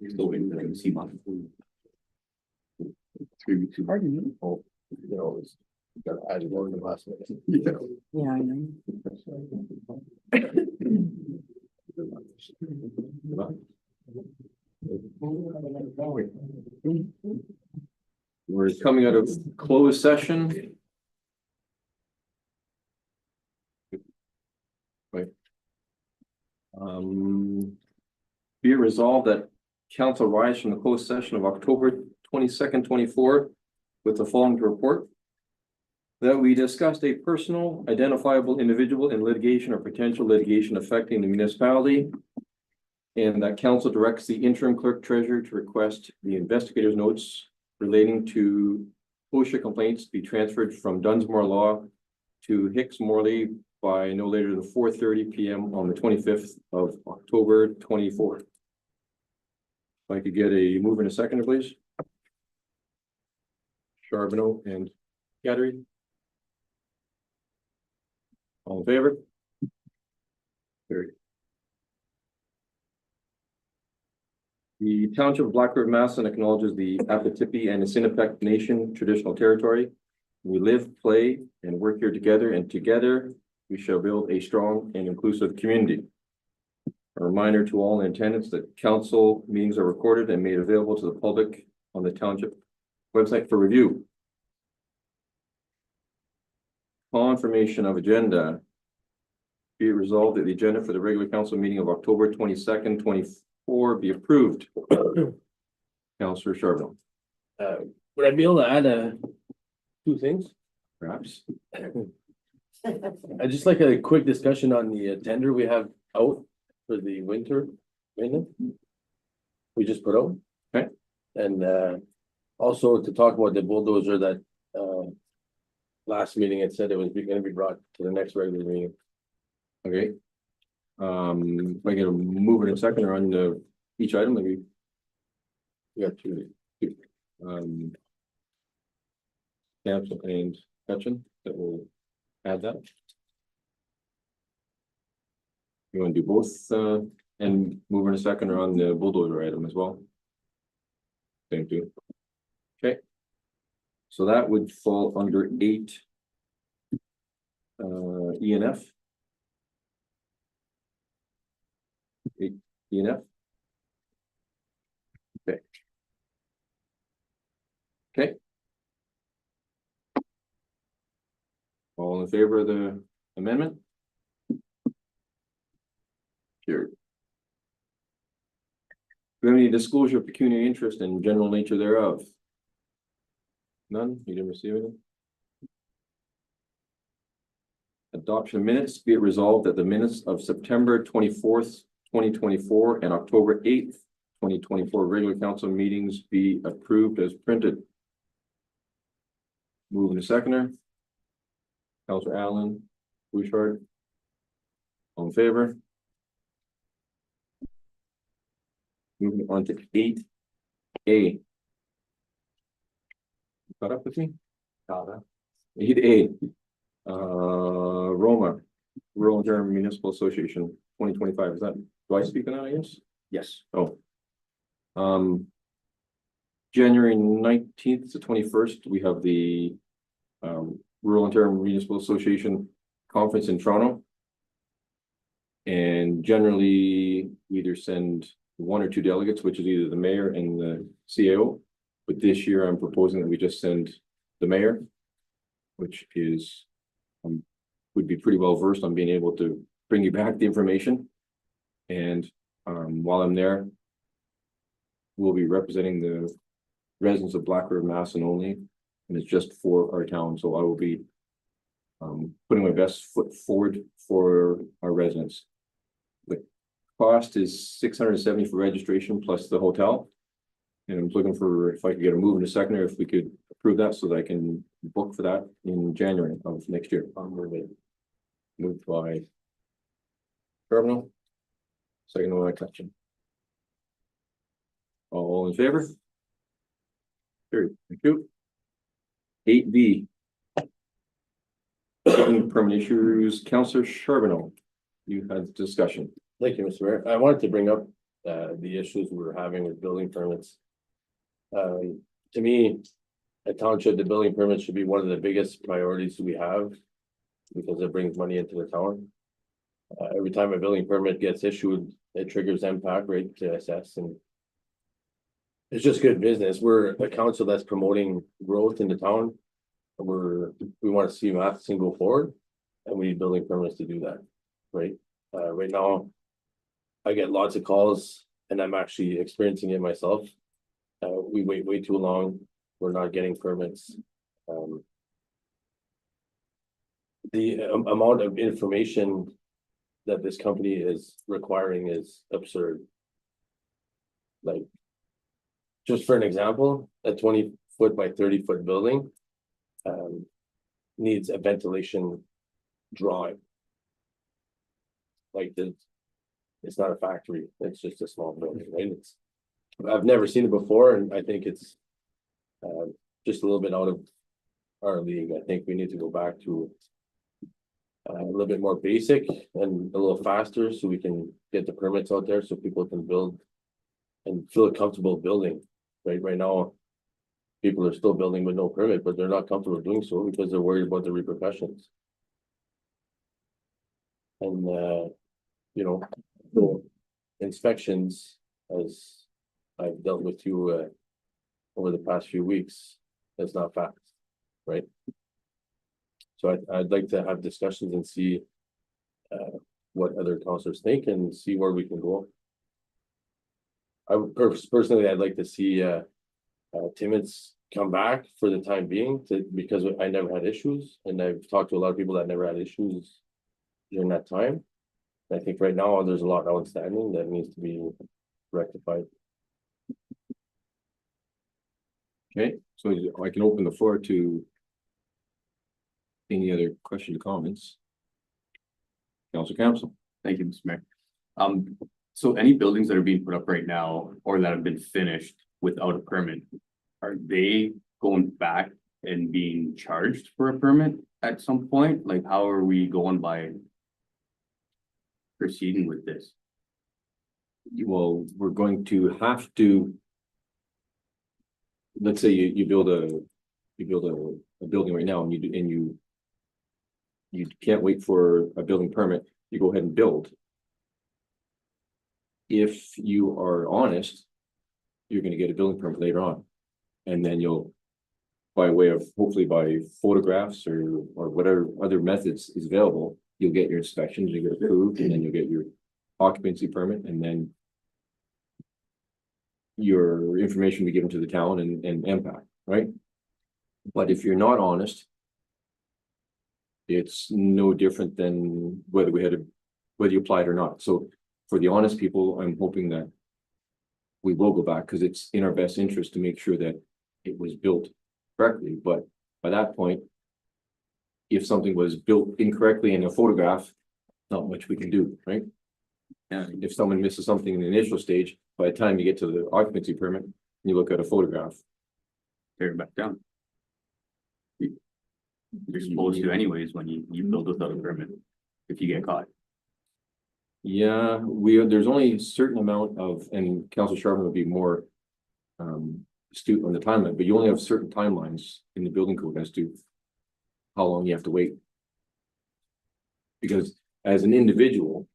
Still waiting for them to see my 3 weeks. Pardon me. Oh, you know, it's got added on the last minute. Yeah, I know. We're coming out of closed session. Right. Be it resolved that council rise from the closed session of October 22nd, 24 with the following to report. That we discussed a personal identifiable individual in litigation or potential litigation affecting the municipality. And that council directs the interim clerk treasurer to request the investigator's notes relating to OSHA complaints be transferred from Dunsmore Law to Hicks Morley by no later than 4:30 p.m. on the 25th of October 24. If I could get a move in a second, please. Charbonneau and Cattery. All in favor? Carried. The Township of Black River, Masson acknowledges the Apatippi and Assinipiq Nation traditional territory. We live, play, and work here together, and together we shall build a strong and inclusive community. A reminder to all in attendance that council meetings are recorded and made available to the public on the Township website for review. Confirmation of agenda. Be it resolved that the agenda for the regular council meeting of October 22nd, 24 be approved. Councillor Charbonneau. Would I be able to add 2 things? Perhaps. I'd just like a quick discussion on the tender we have out for the winter maintenance. We just put out. Okay. And also to talk about the bulldozer that last meeting it said it was gonna be brought to the next regular meeting. Okay. If I get a move in a second or on the each item, maybe. We got two. Sampson and Hutchin that will add that. You want to do both and move in a second or on the bulldozer item as well? Same too. Okay. So that would fall under 8 ENF. 8 ENF. Okay. Okay. All in favor of the amendment? Carried. Do you have any disclosure of pecuniary interest and general nature thereof? None? You didn't receive any? Adoption of minutes. Be it resolved that the minutes of September 24th, 2024 and October 8th, 2024 regular council meetings be approved as printed. Moving to seconder. Councillor Allen, Bouchard. All in favor? Moving on to 8A. Caught up with me? 8A. Roma, Rural Ontario Municipal Association, 2025. Is that, do I speak on that, I guess? Yes. Oh. January 19th to 21st, we have the Rural Ontario Municipal Association conference in Toronto. And generally, we either send 1 or 2 delegates, which is either the mayor and the CAO. But this year, I'm proposing that we just send the mayor, which is would be pretty well versed on being able to bring you back the information. And while I'm there, we'll be representing the residents of Black River, Masson only, and it's just for our town. So I will be putting my best foot forward for our residents. The cost is $670 for registration plus the hotel. And I'm looking for if I could get a move in a second, or if we could approve that so that I can book for that in January of next year. Moved by Charbonneau, second by Hutchin. All in favor? Carried. Thank you. 8B. Permit issues, Councillor Charbonneau, you had discussion. Thank you, Mr. Mayor. I wanted to bring up the issues we were having with building permits. To me, a township, the building permit should be one of the biggest priorities we have because it brings money into the town. Every time a building permit gets issued, it triggers impact rate to assess, and it's just good business. We're a council that's promoting growth in the town. We want to see Matheson go forward, and we need building permits to do that, right? Right now, I get lots of calls, and I'm actually experiencing it myself. We wait way too long. We're not getting permits. The amount of information that this company is requiring is absurd. Like, just for an example, a 20-foot by 30-foot building needs a ventilation drawing. Like, it's not a factory, it's just a small building, right? I've never seen it before, and I think it's just a little bit out of our league. I think we need to go back to a little bit more basic and a little faster so we can get the permits out there so people can build and feel comfortable building. Right now, people are still building with no permit, but they're not comfortable doing so because they're worried about the repercussions. And you know, so inspections, as I've dealt with you over the past few weeks, that's not fast, right? So I'd like to have discussions and see what other councilors think and see where we can go. I would personally, I'd like to see Timmins come back for the time being because I never had issues, and I've talked to a lot of people that never had issues during that time. I think right now there's a lot outstanding that needs to be rectified. Okay, so I can open the floor to any other questions or comments. Council Council. Thank you, Mr. Mayor. So any buildings that are being put up right now or that have been finished without a permit, are they going back and being charged for a permit at some point? Like, how are we going by proceeding with this? Well, we're going to have to. Let's say you build a building right now, and you can't wait for a building permit. You go ahead and build. If you are honest, you're going to get a building permit later on, and then you'll, by way of hopefully by photographs or whatever other methods is available, you'll get your inspections, you get approved, and then you'll get your occupancy permit, and then your information will be given to the town and impact, right? But if you're not honest, it's no different than whether you applied or not. So for the honest people, I'm hoping that we will go back because it's in our best interest to make sure that it was built correctly. But by that point, if something was built incorrectly in a photograph, not much we can do, right? And if someone misses something in the initial stage, by the time you get to the occupancy permit, you look at a photograph. Tear it back down. You're supposed to anyways when you build without a permit, if you get caught. Yeah, there's only a certain amount of, and Councilor Sharman would be more astute on the timeline, but you only have certain timelines in the building code as to how long you have to wait. Because as an individual,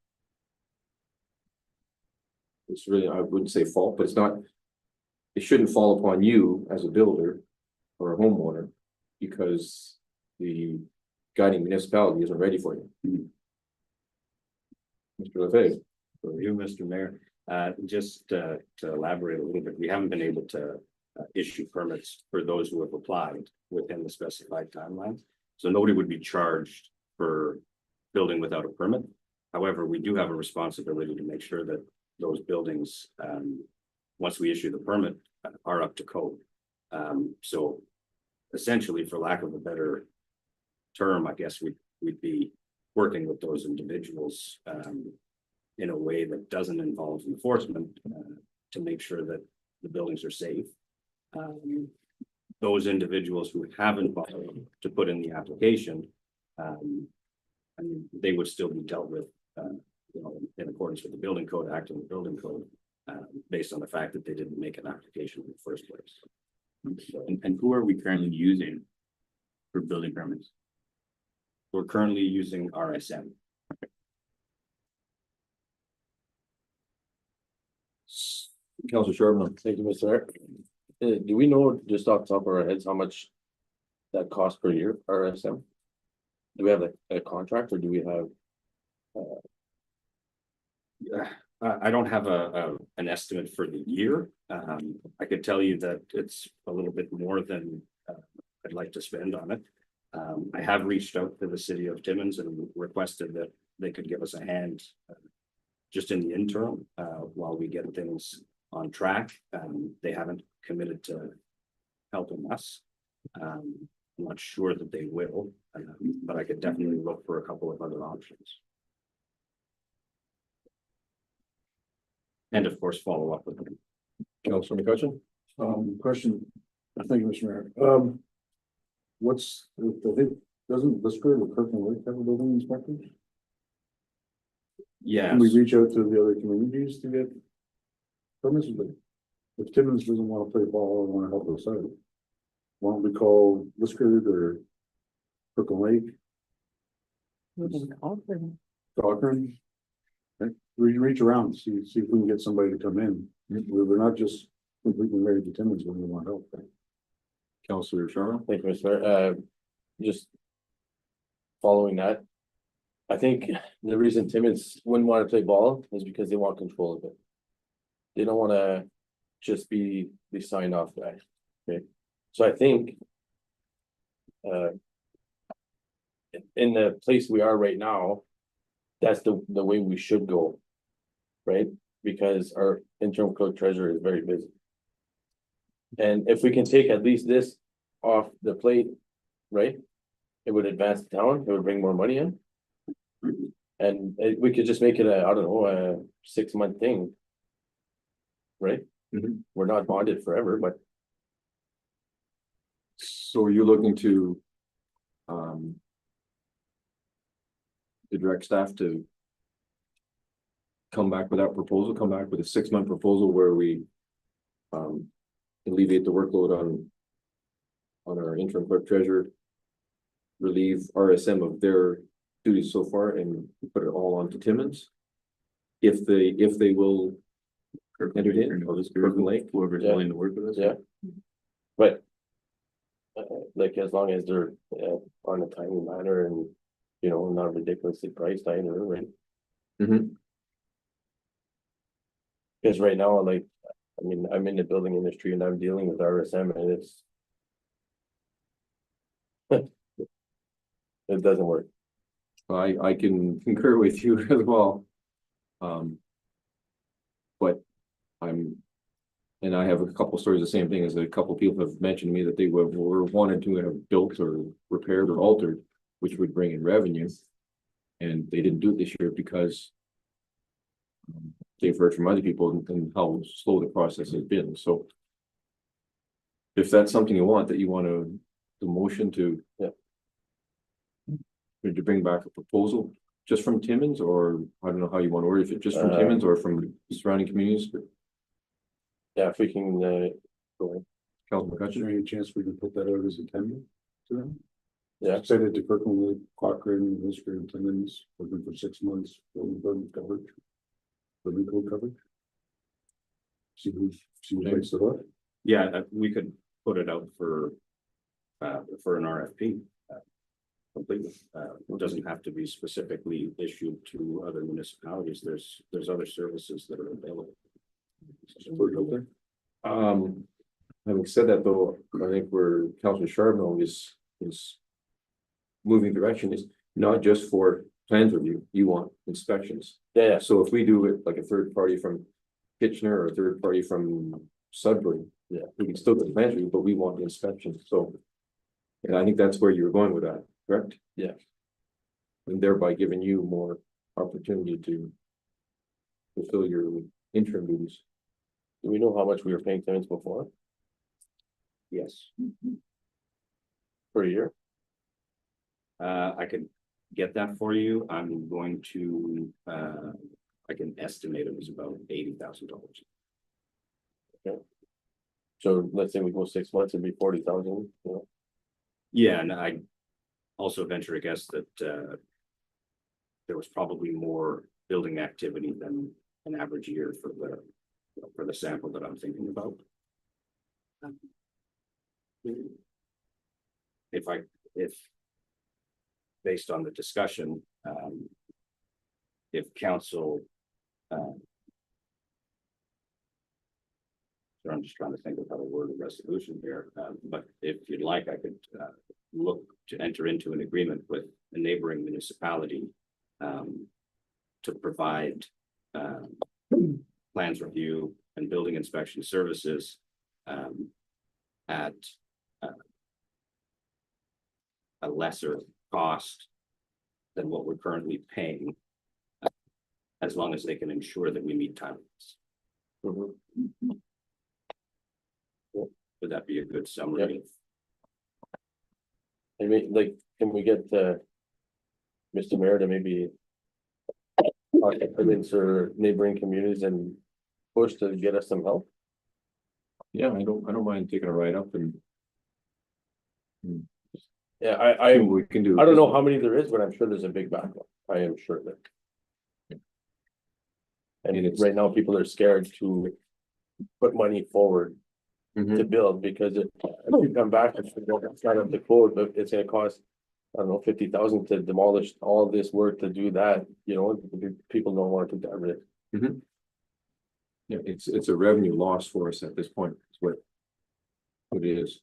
it's really, I wouldn't say fault, but it shouldn't fall upon you as a builder or a homeowner because the guiding municipality isn't ready for you. Mr. Lefebvre. For you, Mr. Mayor, just to elaborate a little bit, we haven't been able to issue permits for those who have applied within the specified timeline. So nobody would be charged for building without a permit. However, we do have a responsibility to make sure that those buildings, once we issue the permit, are up to code. So essentially, for lack of a better term, I guess we'd be working with those individuals in a way that doesn't involve enforcement to make sure that the buildings are safe. those individuals who haven't bothered to put in the application, I mean, they would still be dealt with, you know, in accordance with the Building Code Act and the Building Code, based on the fact that they didn't make an application in the first place. So, And who are we currently using for building permits? we're currently using RSM. Councilor Sharpman. Thank you, Mr. Mayor. Do we know just off the top of our heads how much that costs per year, RSM? Do we have a contract or do we have? I don't have an estimate for the year. I could tell you that it's a little bit more than I'd like to spend on it. I have reached out to the city of Timmins and requested that they could give us a hand just in the interim, while we get things on track. They haven't committed to helping us. I'm not sure that they will, but I could definitely look for a couple of other options. And of course, follow up with them. Councilor McCutcheon. Question, thank you, Mr. Mayor. What's, I think, doesn't Lisker or Kirkland Lake have a building inspector? Yes, Can we reach out to the other communities to get permits? If Timmins doesn't want to play ball and want to help us out, why don't we call Lisker or Kirkland Lake, Cochrane? Okay, we reach around, see if we can get somebody to come in. We're not just completely married to Timmins when we want help. Councilor Sharma. Thank you, Mr. Mayor. Just following that. I think the reason Timmins wouldn't want to play ball is because they want control of it. They don't want to just be the sign off guy. Okay, so I think. In the place we are right now. That's the way we should go. Right, because our interim clerk treasurer is very busy. And if we can take at least this off the plate, right? It would advance the town, it would bring more money in. And we could just make it I don't know, a 6-month thing. Right? Mhm. We're not bonded forever, but So are you looking to the direct staff to come back with that proposal, come back with a 6-month proposal where we alleviate the workload on our interim clerk treasurer, relieve RSM of their duties so far and put it all onto Timmins? If they will entertain, or this Kirkland Lake, Whoever's Yeah. willing to work with us. Yeah. But. Like as long as they're on a timely manner and, you know, not ridiculously priced either, right? Mhm. Because right now, like, I mean, I'm in the building industry and I'm dealing with RSM and it's. It doesn't work. I can concur with you as well. But and I have a couple stories, the same thing as a couple people have mentioned to me that they were wanted to have built or repaired or altered, which would bring in revenue. And they didn't do it this year because they've heard from other people and how slow the process has been, so. If that's something you want, the motion to. Yeah. To bring back a proposal just from Timmins, or I don't know how you want to word it, if it's just from Timmins or from surrounding communities, but Yeah, if we can, go, Councilor Is McCutcheon. there any chance we can put that out as a tender to them? yeah, Send it to Kirkland Lake, Cochrane, Lisker, and Timmins, looking for 6 months, building coverage. Building code coverage. See who takes it up. yeah, we could put it out for an RFP. Completely, it doesn't have to be specifically issued to other municipalities, there's other services that are available. Put it out there. Having said that, though, I think where Councilor Charbonneau is moving direction is not just for plans review, you want inspections. yeah, So if we do it like a third party from Kitchener or a third party from Sudbury, Yeah. we can still get the plans review, but we want the inspection, so. And I think that's where you were going with that, correct? Yeah. And thereby giving you more opportunity to fulfill your interim duties. do we know how much we were paying Timmins before? Yes, per year? I could get that for you. I'm going to, I can estimate it was about $80,000. So let's say we go 6 months, it'd be 40,000, you know? Yeah, and I also venture to guess that, there was probably more building activity than an average year for the sample that I'm thinking about. If based on the discussion, if council, so I'm just trying to think of how to word a resolution here, but if you'd like, I could, look to enter into an agreement with a neighboring municipality, to provide, plans review and building inspection services, at, a lesser cost than what we're currently paying, as long as they can ensure that we meet timelines. Mhm. Would that be a good summary? I mean, like, can we get Mr. Mayor to maybe talk to province or neighboring communities and push to get us some help? Yeah, I don't mind taking a ride up and Yeah, see what we can do. I don't know how many there is, but I'm sure there's a big backlog. I am sure that. And And it's- right now, people are scared to put money forward Mhm. to build because if you come back and it's not up to code, but it's gonna cost, I don't know, 50,000 to demolish all this work to do that, you know, people don't want to do that risk. Yeah, it's a revenue loss for us at this point, is what it is.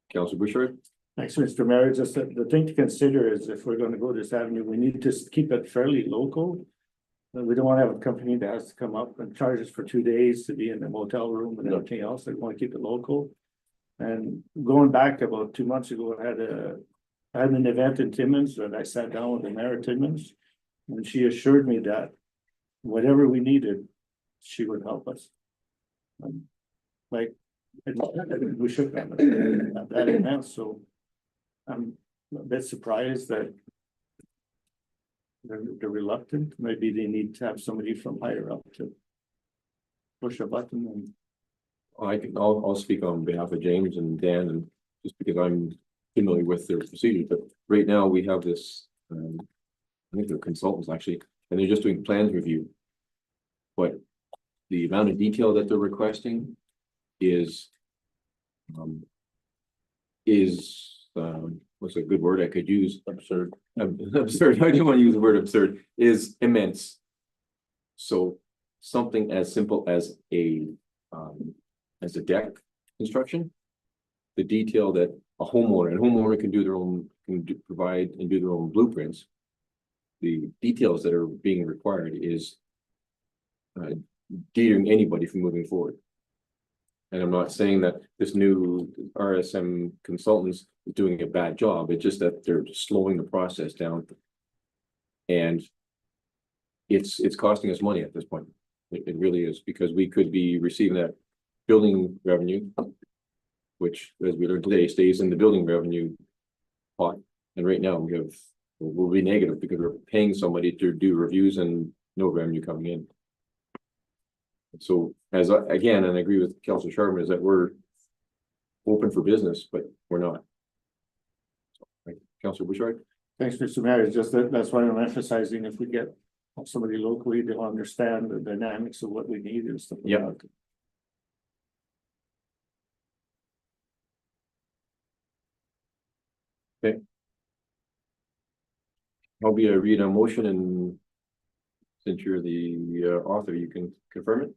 Councilor Bouchard? Thanks, Mr. Mayor. Just the thing to consider is if we're gonna go this avenue, we need to keep it fairly local. We don't wanna have a company that has to come up and charge us for 2 days to be in the motel room and No. everything else. We wanna keep it local. And going back about 2 months ago, I had an event in Timmins and I sat down with the mayor of Timmins. And she assured me that whatever we needed, she would help us. Like, we shook them at that event, so I'm a bit surprised that they're reluctant. Maybe they need to have somebody from higher up to push a button and. I'll speak on behalf of James and Dan, and just because I'm familiar with their procedures, but right now we have this, I think they're consultants actually, and they're just doing plans review. But the amount of detail that they're requesting is what's a good word I could use? Absurd. Absurd. I don't want to use the word absurd, is immense. So something as simple as a deck construction, the detail that a homeowner can do their own, provide and do their own blueprints. The details that are being required is deterring anybody from moving forward. And I'm not saying that this new RSM consultants is doing a bad job, it's just that they're slowing the process down. And it's costing us money at this point. It really is, because we could be receiving that building revenue, which, as we learned today, stays in the building revenue pot. And right now we'll be negative because we're paying somebody to do reviews and no revenue coming in. So again, and I agree with Councilor Sharman, is that we're open for business, but we're not. Right. Councilor Bouchard? Thanks, Mr. Mayor. It's just that's why I'm emphasizing if we get somebody locally, they'll understand the dynamics of what we need and stuff. Yep. Like that. I'll be read a motion, and since you're the author, you can confirm it.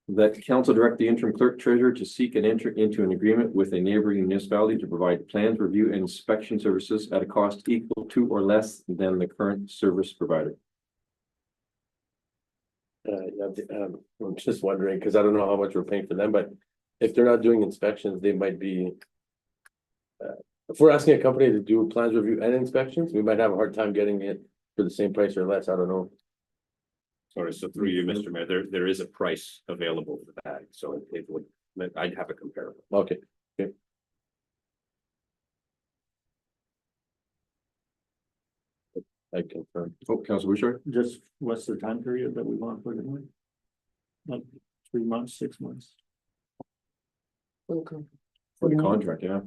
That council direct the interim clerk treasurer to seek and enter into an agreement with a neighboring municipality to provide plans, review, and inspection services at a cost equal to or less than the current service provider. I'm just wondering, because I don't know how much we're paying for them, but if they're not doing inspections, they might be. If we're asking a company to do plans review and inspections, we might have a hard time getting it for the same price or less. I don't know. Sorry, so through you, Mr. Mayor, there is a price available for that, so it would, I'd have a comparable. Okay. I confirm. Oh, Council Bouchard? Just what's the time period that we want to put it in? Like 3 months, 6 months? For the contract, yeah.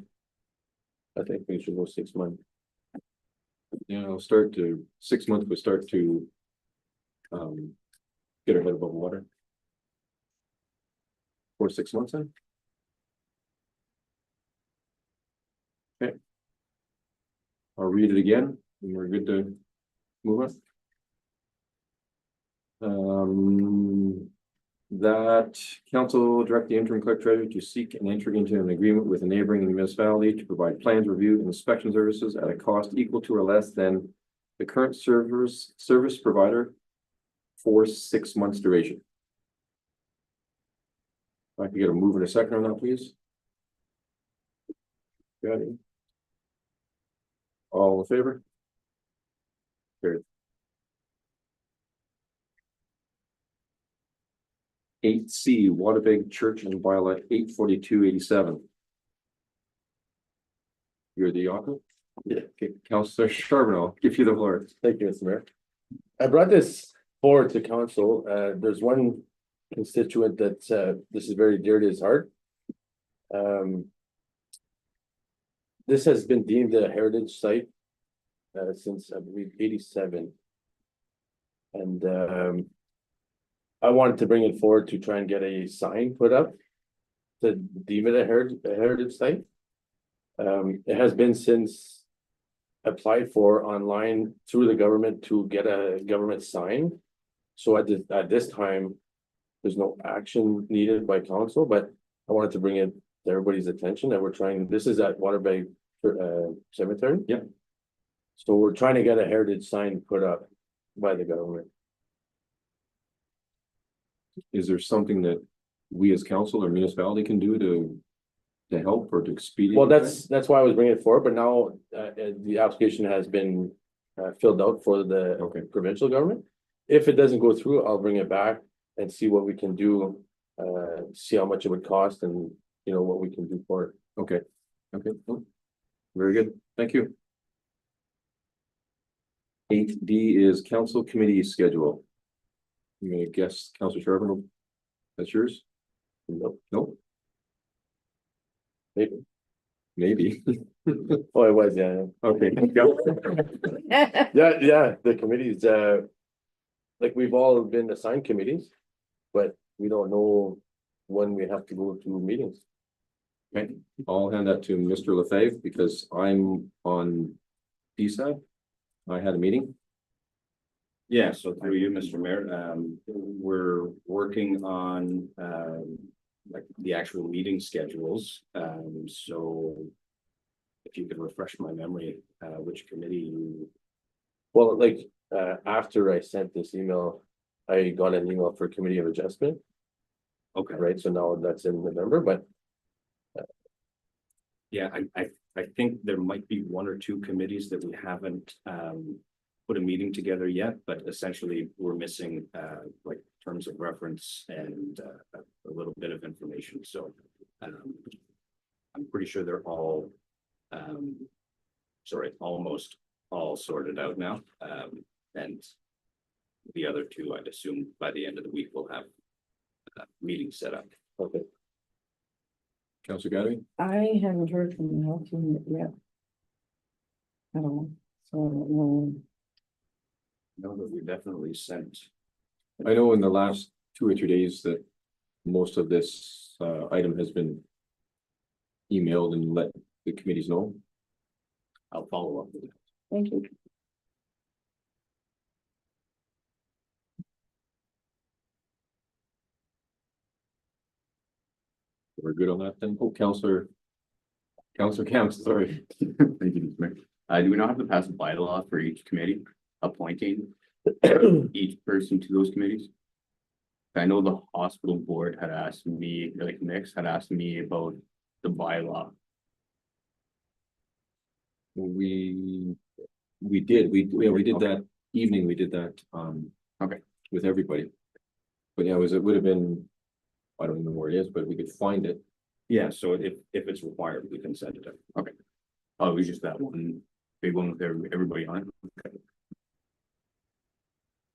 I think we should go 6 months. Yeah, I'll start to, 6 months, we start to. Get our head above water. For 6 months then? Okay. I'll read it again, and we're good to move on. That council direct the interim clerk treasurer to seek and enter into an agreement with a neighboring municipality to provide plans, review, and inspection services at a cost equal to or less than the current service provider for 6 months duration. If I could get a move and a second on that, please. Got it. All in favor? Carried. 8C, Watervig Church and Violet, 84287. You're the author? Yeah. Okay, Councillor Charbonneau, give you the floor. Thank you, Mr. Mayor. I brought this forward to council. There's one constituent that this is very dear to his heart. This has been deemed a heritage site since I believe 87. And I wanted to bring it forward to try and get a sign put up to deem it a heritage site. It has been since applied for online through the government to get a government sign. So at this time, there's no action needed by council, but I wanted to bring it to everybody's attention that we're trying, this is at Watervig Cemetery. Yeah. So we're trying to get a heritage sign put up by the government. Is there something that we as council or municipality can do to help or to expedite? Well, that's why I was bringing it forward, but now the application has been filled out for the Okay. provincial government. If it doesn't go through, I'll bring it back and see what we can do, see how much it would cost and, you know, what we can do for it. Okay, oh, very good, thank you. 8D is council committee schedule. You gonna guess, Councilor Charbonneau? That's yours? Nope. Nope, Maybe. maybe. Oh, it was, yeah. Okay. Yeah, the committees, like we've all been assigned committees, but we don't know when we have to go to meetings. Okay, I'll hand that to Mr. Lefebvre because I'm on DSAB. I had a meeting. Yeah, so through you, Mr. Mayor, we're working on, like the actual meeting schedules, so. If you could refresh my memory, which committee you, Well, like, after I sent this email, I got an email for committee of adjustment, okay, right? So now that's in November, but yeah, I think there might be one or two committees that we haven't, put a meeting together yet, but essentially we're missing, like terms of reference and, a little bit of information, so. I'm pretty sure they're all, almost all sorted out now, and. The other two, I'd assume by the end of the week, we'll have a meeting set up. okay. Councilor Gaddy? I haven't heard from the health unit yet. At all, so, Know that we definitely sent. I know in the last 2 or 3 days that most of this item has been emailed and let the committees know. I'll follow up with it. thank you. We're good on that then. Oh, Councilor Camp, sorry. Thank you, Mr. Mayor. Do we not have to pass a bylaw for each committee appointing each person to those committees? I know the hospital board had asked me, like Nick's had asked me about the bylaw. We did that evening, we did that. Okay. with everybody. But yeah, it would have been, I don't even know where it is, but we could find it. Yeah, so if it's required, we can send it out. Oh, it was just that one, big one with everybody on it.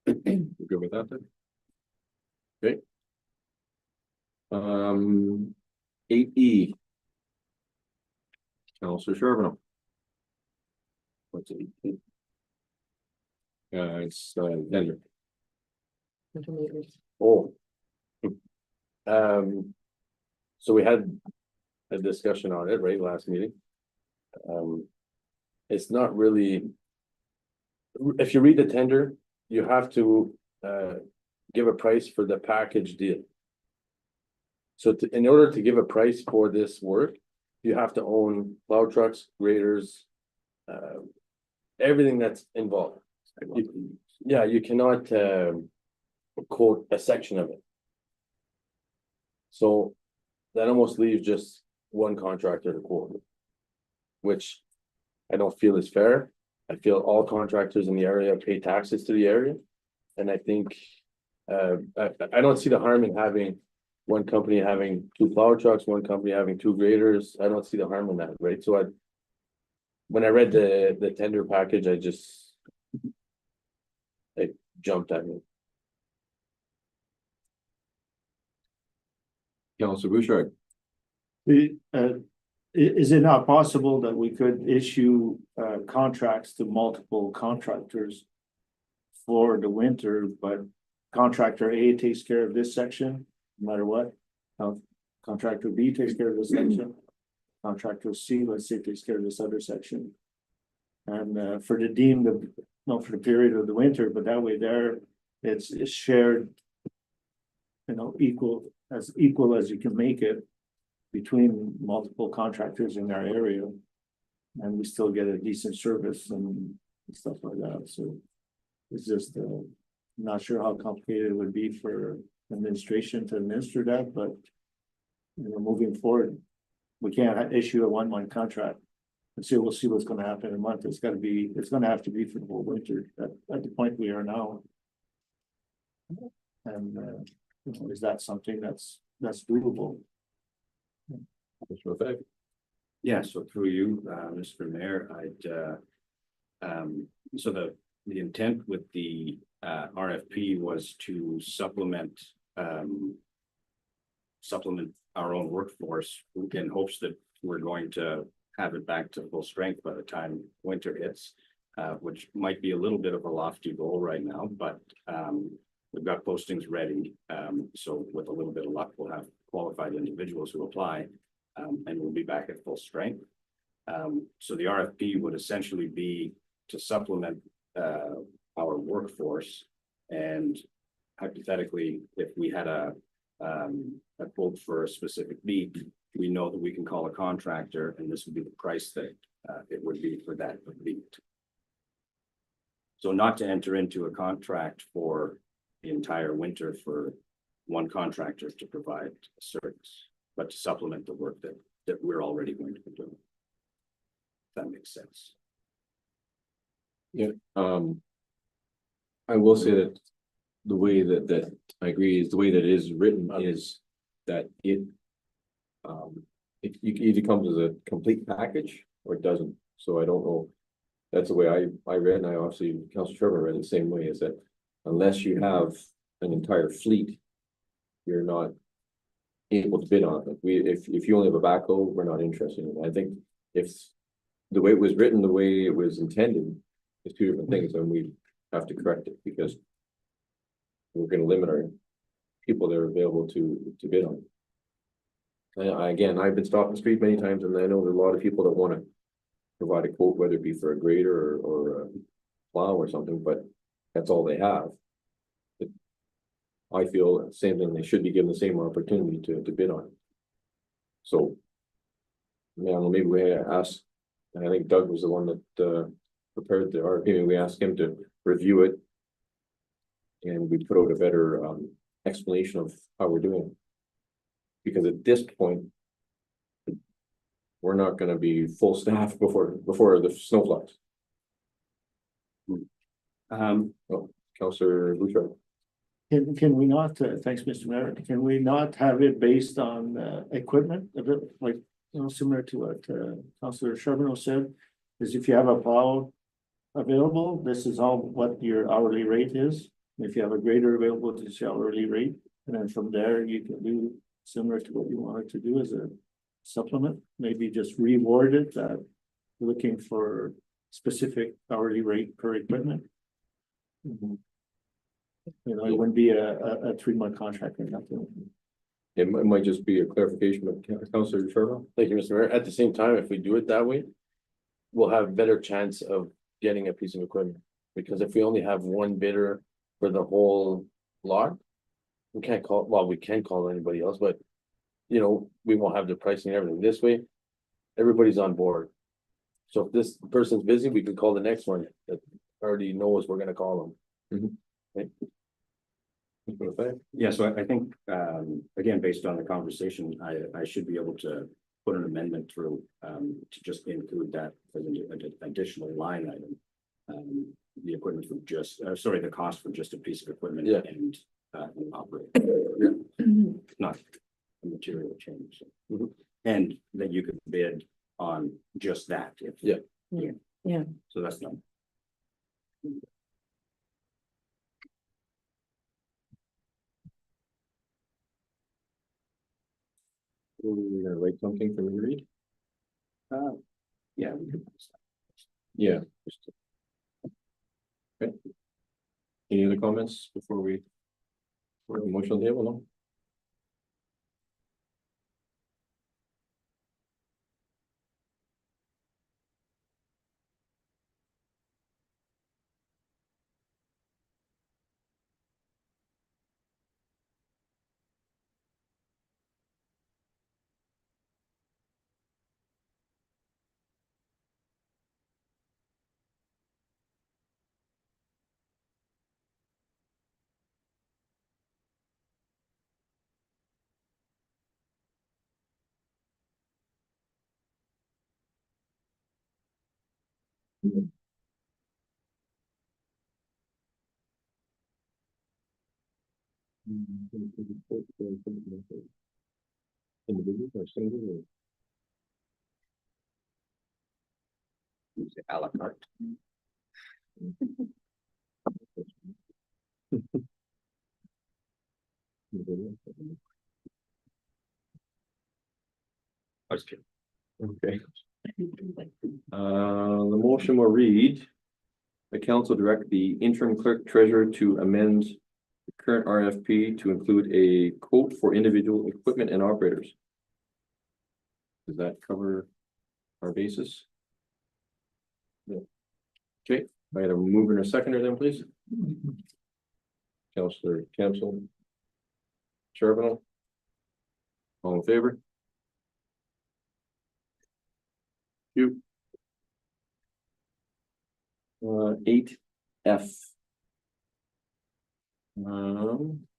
We're good with that then? Okay. 8E. Counselor Charbonneau. What's it? It's, Denver. Intermediate. Oh. So we had a discussion on it, right, last meeting. It's not really. If you read the tender, you have to give a price for the package deal. So in order to give a price for this work, you have to own plow trucks, graders, everything that's involved. Yeah, you cannot quote a section of it. So that almost leaves just one contractor to quote. Which I don't feel is fair. I feel all contractors in the area pay taxes to the area. And I think I don't see the harm in having one company having 2 plow trucks, one company having 2 graders. I don't see the harm in that, right? So when I read the tender package, it jumped at me. Counselor Bouchard. Is it not possible that we could issue contracts to multiple contractors for the winter, but contractor A takes care of this section, no matter what? Contractor B takes care of this section. Contractor C, let's say, takes care of this other section. And for the for the period of the winter, but that way there, it's shared. Equal as you can make it between multiple contractors in our area. And we still get a decent service and stuff like that, so. It's just, not sure how complicated it would be for administration to administer that, but. Moving forward, we can't issue a 1-month contract. And so we'll see what's gonna happen in a month. It's gonna have to be for the whole winter at the point we are now. And, is that something that's doable? Yeah, so through you, Mr. Mayor, so the intent with the RFP was to supplement our own workforce in hopes that we're going to have it back to full strength by the time winter hits, which might be a little bit of a lofty goal right now, but we've got postings ready. So with a little bit of luck, we'll have qualified individuals who apply, and we'll be back at full strength. So the RFP would essentially be to supplement our workforce, and hypothetically, if we had a quote for a beat beat, we know that we can call a contractor, and this would be the price that it would be for that beat. So not to enter into a contract for the entire winter for one contractor to provide a service, but to supplement the work that we're already going to be doing. If that makes sense. Yeah, I will say that the way that I agree is the way that it is written is that it either comes as a complete package or it doesn't. So I don't know. That's the way I read, and I obviously Councilor Trevor read it the same way, is that unless you have an entire fleet, you're not able to bid on it. If you only have a backhoe, we're not interested in it. I think if the way it was written, the way it was intended is 2 different things, and we have to correct it because we're going to limit our people that are available to bid on it. Again, I've been stopped in the street many times, and I know there's a lot of people that want to provide a quote, whether it be for a grader or a plow or something, but that's all they have. I feel the same thing, they should be given the same opportunity to bid on it. So, maybe we ask, and I think Doug was the one that prepared the RFP, maybe we asked him to review it. And we put out a better explanation of how we're doing it. Because at this point, we're not gonna be full staff before the snow flies. Councilor Bouchard. Can we not, thanks, Mr. Mayor, can we not have it based on equipment, a bit like, you know, similar to what Councilor Charbonneau said? Is if you have a plow available, this is all what your hourly rate is. If you have a grader available, this is your hourly rate, and then from there you can do similar to what you wanted to do as a supplement, maybe just reward it that looking for specific hourly rate per equipment. You know, it wouldn't be a 3-month contract or nothing. It might just be a clarification of Councilor Charbonneau. Thank you, Mr. Mayor. At the same time, if we do it that way, we'll have better chance of getting a piece of equipment. Because if we only have one bidder for the whole lot, we can't call, well, we can call anybody else, but you know, we won't have the pricing and everything. This way, everybody's on board. So if this person's busy, we can call the next one that already knows we're gonna call them. Yeah, so I think, again, based on the conversation, I should be able to put an amendment through, to just include that as an additional line item. The equipment for just, sorry, the cost for just a piece of equipment. Yeah. And an operator. Not a material change. Mhm. And that you could bid on just that. Yeah. Yeah. So that's not. We're gonna write something for me to read? Yeah. we could- Yeah. Okay. Any other comments before we? For the motion on the table, no? Individual or single? Use the a la carte. I was kidding. Okay. The motion will read. The council direct the interim clerk treasurer to amend the current RFP to include a quote for individual equipment and operators. Does that cover our basis? Yeah. Okay, I had a mover and a seconder then, please. Councilor Campbell. Charbonneau. All in favor? You. 8F.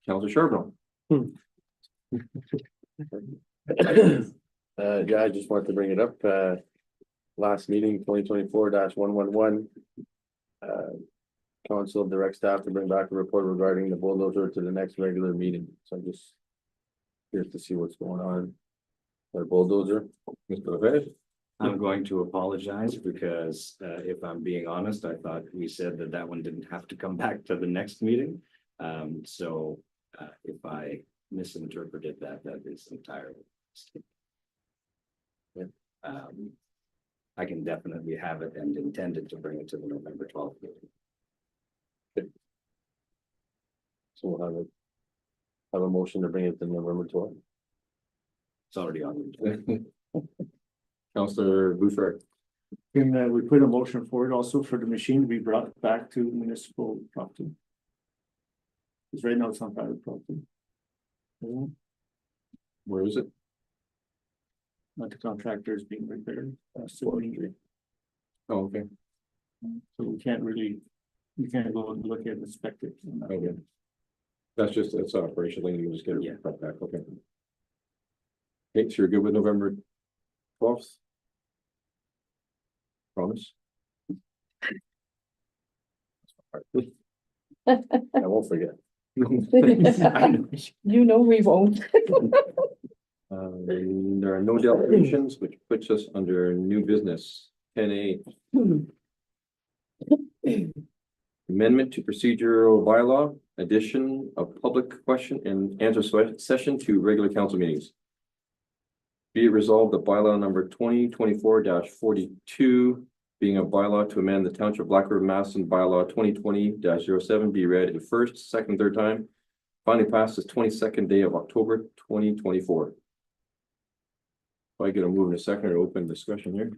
Councilor Charbonneau. Yeah, I just wanted to bring it up, last meeting, 2024-111. Council direct staff to bring back a report regarding the bulldozer to the next regular meeting, so I'm just here to see what's going on. Our bulldozer, Mr. Lefebvre. I'm going to apologize because if I'm being honest, I thought we said that that one didn't have to come back to the next meeting. So if I misinterpreted that, that is entirely. Yeah. I can definitely have it and intended to bring it to the November 12th meeting. so we'll have a motion to bring it to November 12th. It's already on the agenda. Councilor Bouchard. Can we put a motion forward also for the machine to be brought back to municipal property? Because right now it's on private property. Where is it? Not the contractor is being repaired, civil injury. Oh, okay. So we can't really, we can't go and look at inspect it. Okay. That's just, it's operational, you can just get Yeah. it brought back, okay. Okay, so you're good with November 12th? Promise? I won't forget. I know. You know we won't. There are no delegations, which puts us under new business, 10A. Amendment to procedural bylaw, addition of public question and answer session to regular council meetings. Be it resolved that bylaw number 2024-42, being a bylaw to amend the Township of Black River, Madison bylaw 2020-07 be read a first, second, third time. Finally passed this 22nd day of October 2024. If I get a move in a second or open discussion here.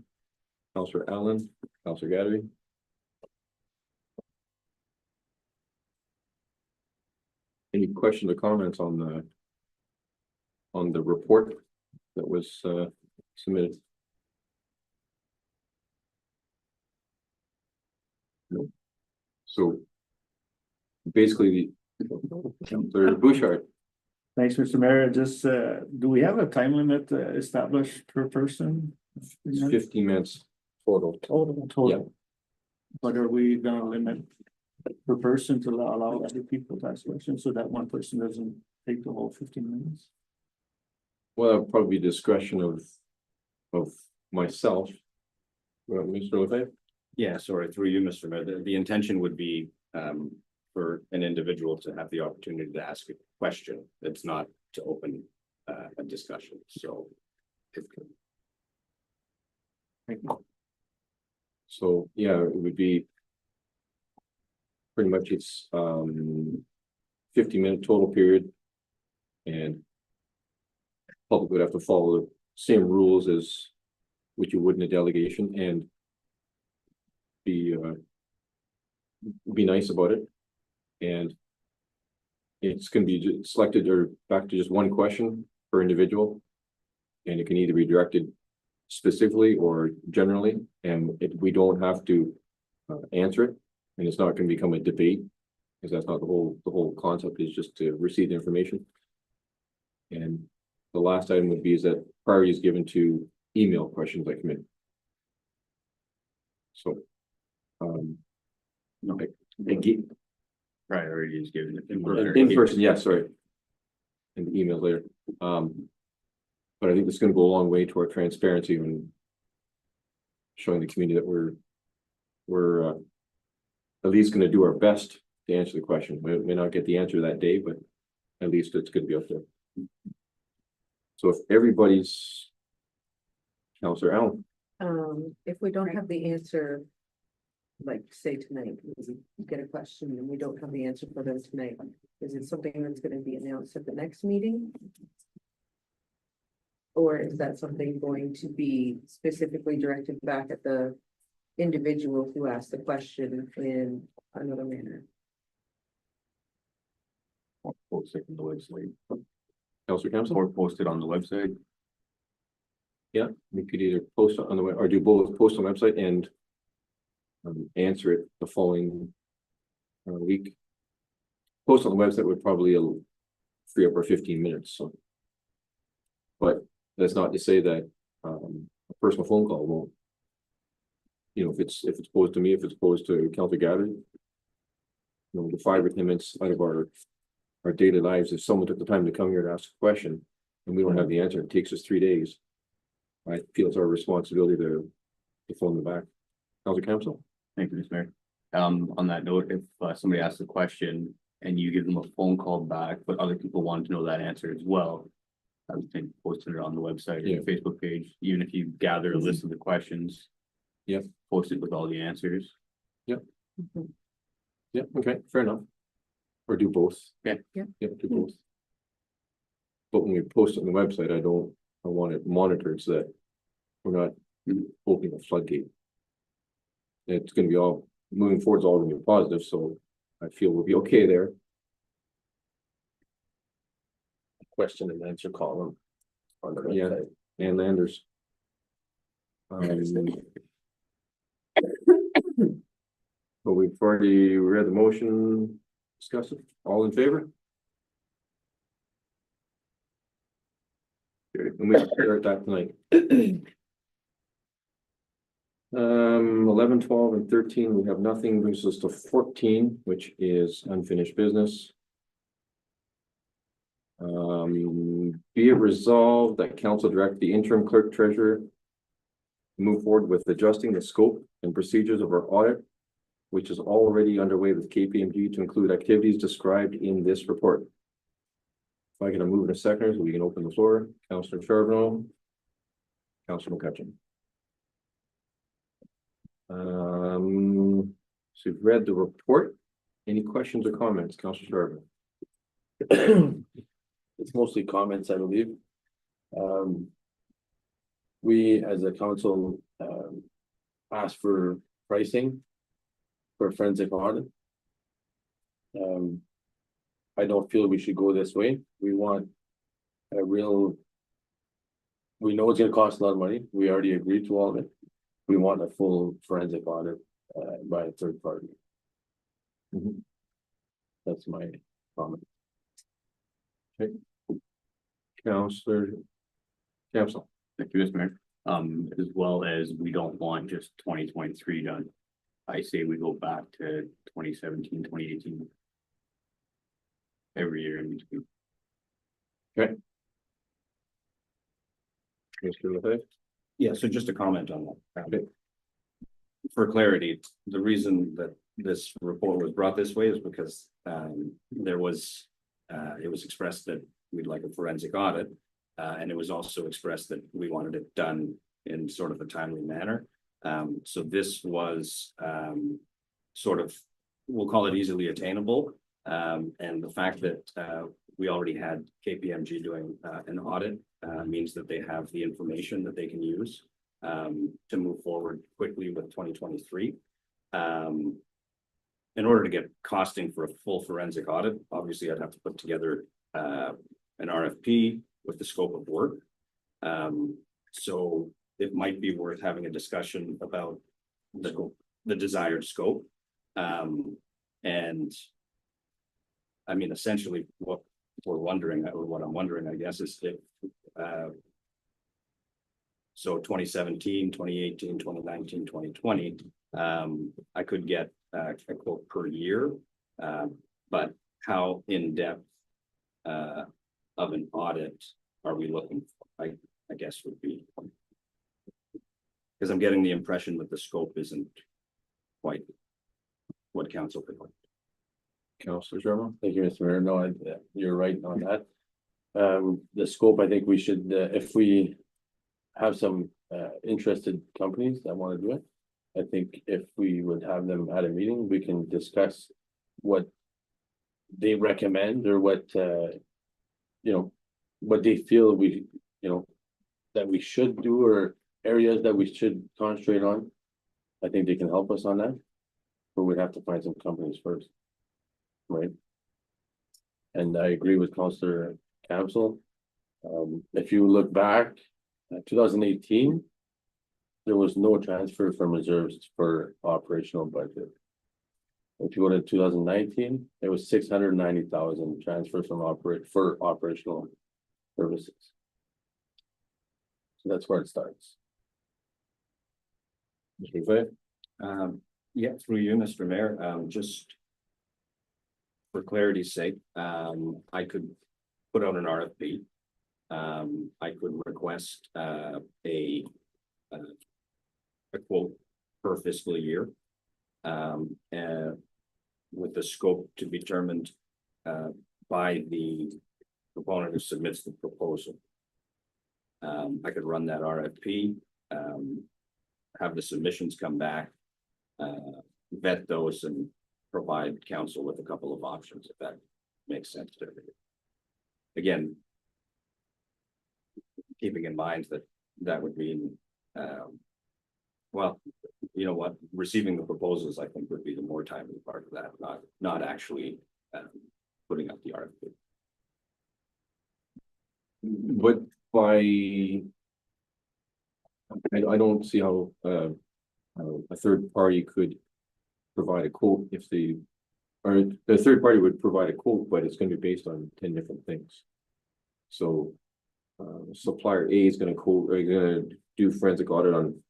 Councillor Allen, Councillor Gadry. Any questions or comments on the report that was submitted? No. So basically, Councillor Bouchard, Thanks, Mr. Mayor. Just, do we have a time limit established per person? it's 15 minutes total. Total. But are we gonna limit per person to allow other people to ask questions so that one person doesn't take the whole 15 minutes? Well, that'd probably be discretion of myself. Mr. Lefebvre? Yeah, sorry, through you, Mr. Mayor. The intention would be for an individual to have the opportunity to ask a question. It's not to open a discussion, so. So, yeah, it would be pretty much it's 50-minute total period. And public would have to follow the same rules as what you would in a delegation and be nice about it. And it's gonna be selected or back to just one question per individual. And it can either be directed specifically or generally, and we don't have to answer it. And it's not gonna become a debate, because that's not the whole concept, is just to receive the information. And the last item would be is that priority is given to email questions that come in. So, again, Priority is given. in person, yeah, sorry. And the emails later. But I think it's gonna go a long way to our transparency and showing the community that we're at least gonna do our best to answer the question. We may not get the answer that day, but at least it's gonna be up there. So if everybody's Councillor Allen, If we don't have the answer, like say tonight, we get a question and we don't have the answer for them tonight, is it something that's gonna be announced at the next meeting? Or is that something going to be specifically directed back at the individual who asked the question in another manner? Post it on the website. Councillor Council, Or post it on the website. yeah, we could either post on the web or do both, post on the website and answer it the following week. Post on the website would probably free up our 15 minutes, so. But that's not to say that a personal phone call won't. You know, if it's posed to me, if it's posed to Councillor Gathering, you know, the 5 or 10 minutes out of our daily lives, if someone took the time to come here to ask a question and we don't have the answer, it takes us 3 days. I feel it's our responsibility to phone them back. Councillor Council? Thank you, Mr. Mayor. On that note, if somebody asks a question and you give them a phone call back, but other people want to know that answer as well, I would think posting it on the website or Yeah. the Facebook page, even if you gather a list of the questions. Yep. Post it with all the answers. Yeah, okay, fair enough. Or do both. Yeah. Yeah. Yep, do both. But when we post it on the website, I want it monitored so that we're not opening a floodgate. It's gonna be all, moving forward, it's all gonna be positive, so I feel we'll be okay there. Question and answer column on the Yeah. website. And Landers. But we've already read the motion, discussed it, all in favor? Okay, and we can start that tonight. 11, 12, and 13, we have nothing, brings us to 14, which is unfinished business. Be it resolved that council direct the interim clerk treasurer move forward with adjusting the scope and procedures of our audit, which is already underway with KPMG to include activities described in this report. If I get a move in a second, we can open the floor. Councillor Charbonneau. Councillor McCutcheon. So you've read the report. Any questions or comments, Councillor Charbonneau? It's mostly comments, I believe. We, as a council, asked for pricing for forensic audit. I don't feel we should go this way. We want a real. We know it's gonna cost a lot of money. We already agreed to all of it. We want a full forensic audit by a third party. That's my comment. Councillor Campbell. Thank you, Mr. Mayor. As well as we don't want just 2023 done. I say we go back to 2017, 2018. Every year in between. Mr. Lefebvre. Yeah, so just a comment on that. For clarity, the reason that this report was brought this way is because there was, it was expressed that we'd like a forensic audit. And it was also expressed that we wanted it done in sort of a timely manner. So this was sort of, we'll call it easily attainable. And the fact that we already had KPMG doing an audit means that they have the information that they can use to move forward quickly with 2023. In order to get costing for a full forensic audit, obviously I'd have to put together an RFP with the scope of work. So it might be worth having a discussion about the desired scope. And I mean, essentially what we're wondering, or what I'm wondering, I guess, is if so 2017, 2018, 2019, 2020, I could get a quote per year, but how in-depth of an audit are we looking for? I guess would be, because I'm getting the impression that the scope isn't quite what council could like. Councillor Sharma. Thank you, Mr. Mayor. No, you're right on that. The scope, I think we should, if we have some interested companies that want to do it, I think if we would have them at a meeting, we can discuss what they recommend or what, what they feel we, that we should do, or areas that we should concentrate on. I think they can help us on that, but we'd have to find some companies first. Right. And I agree with Councillor Campbell. If you look back at 2018, there was no transfer from reserves for operational budget. If you go to 2019, it was 690,000 transfer from operational services. So that's where it starts. Mr. Lefebvre. Yeah, through you, Mr. Mayor, just for clarity's sake, I could put out an RFP. I could request a quote per fiscal year, and with the scope to be determined by the proponent who submits the proposal. I could run that RFP, have the submissions come back, vet those, and provide council with a couple of options, if that makes sense to everybody. Again, keeping in mind that that would mean, well, you know what, receiving the proposals, I think, would be the more timely part of that, not actually putting up the RFP. But I don't see how a third party could provide a quote if the third party would provide a quote, but it's going to be based on 10 different things. So supplier A is going to do forensic audit on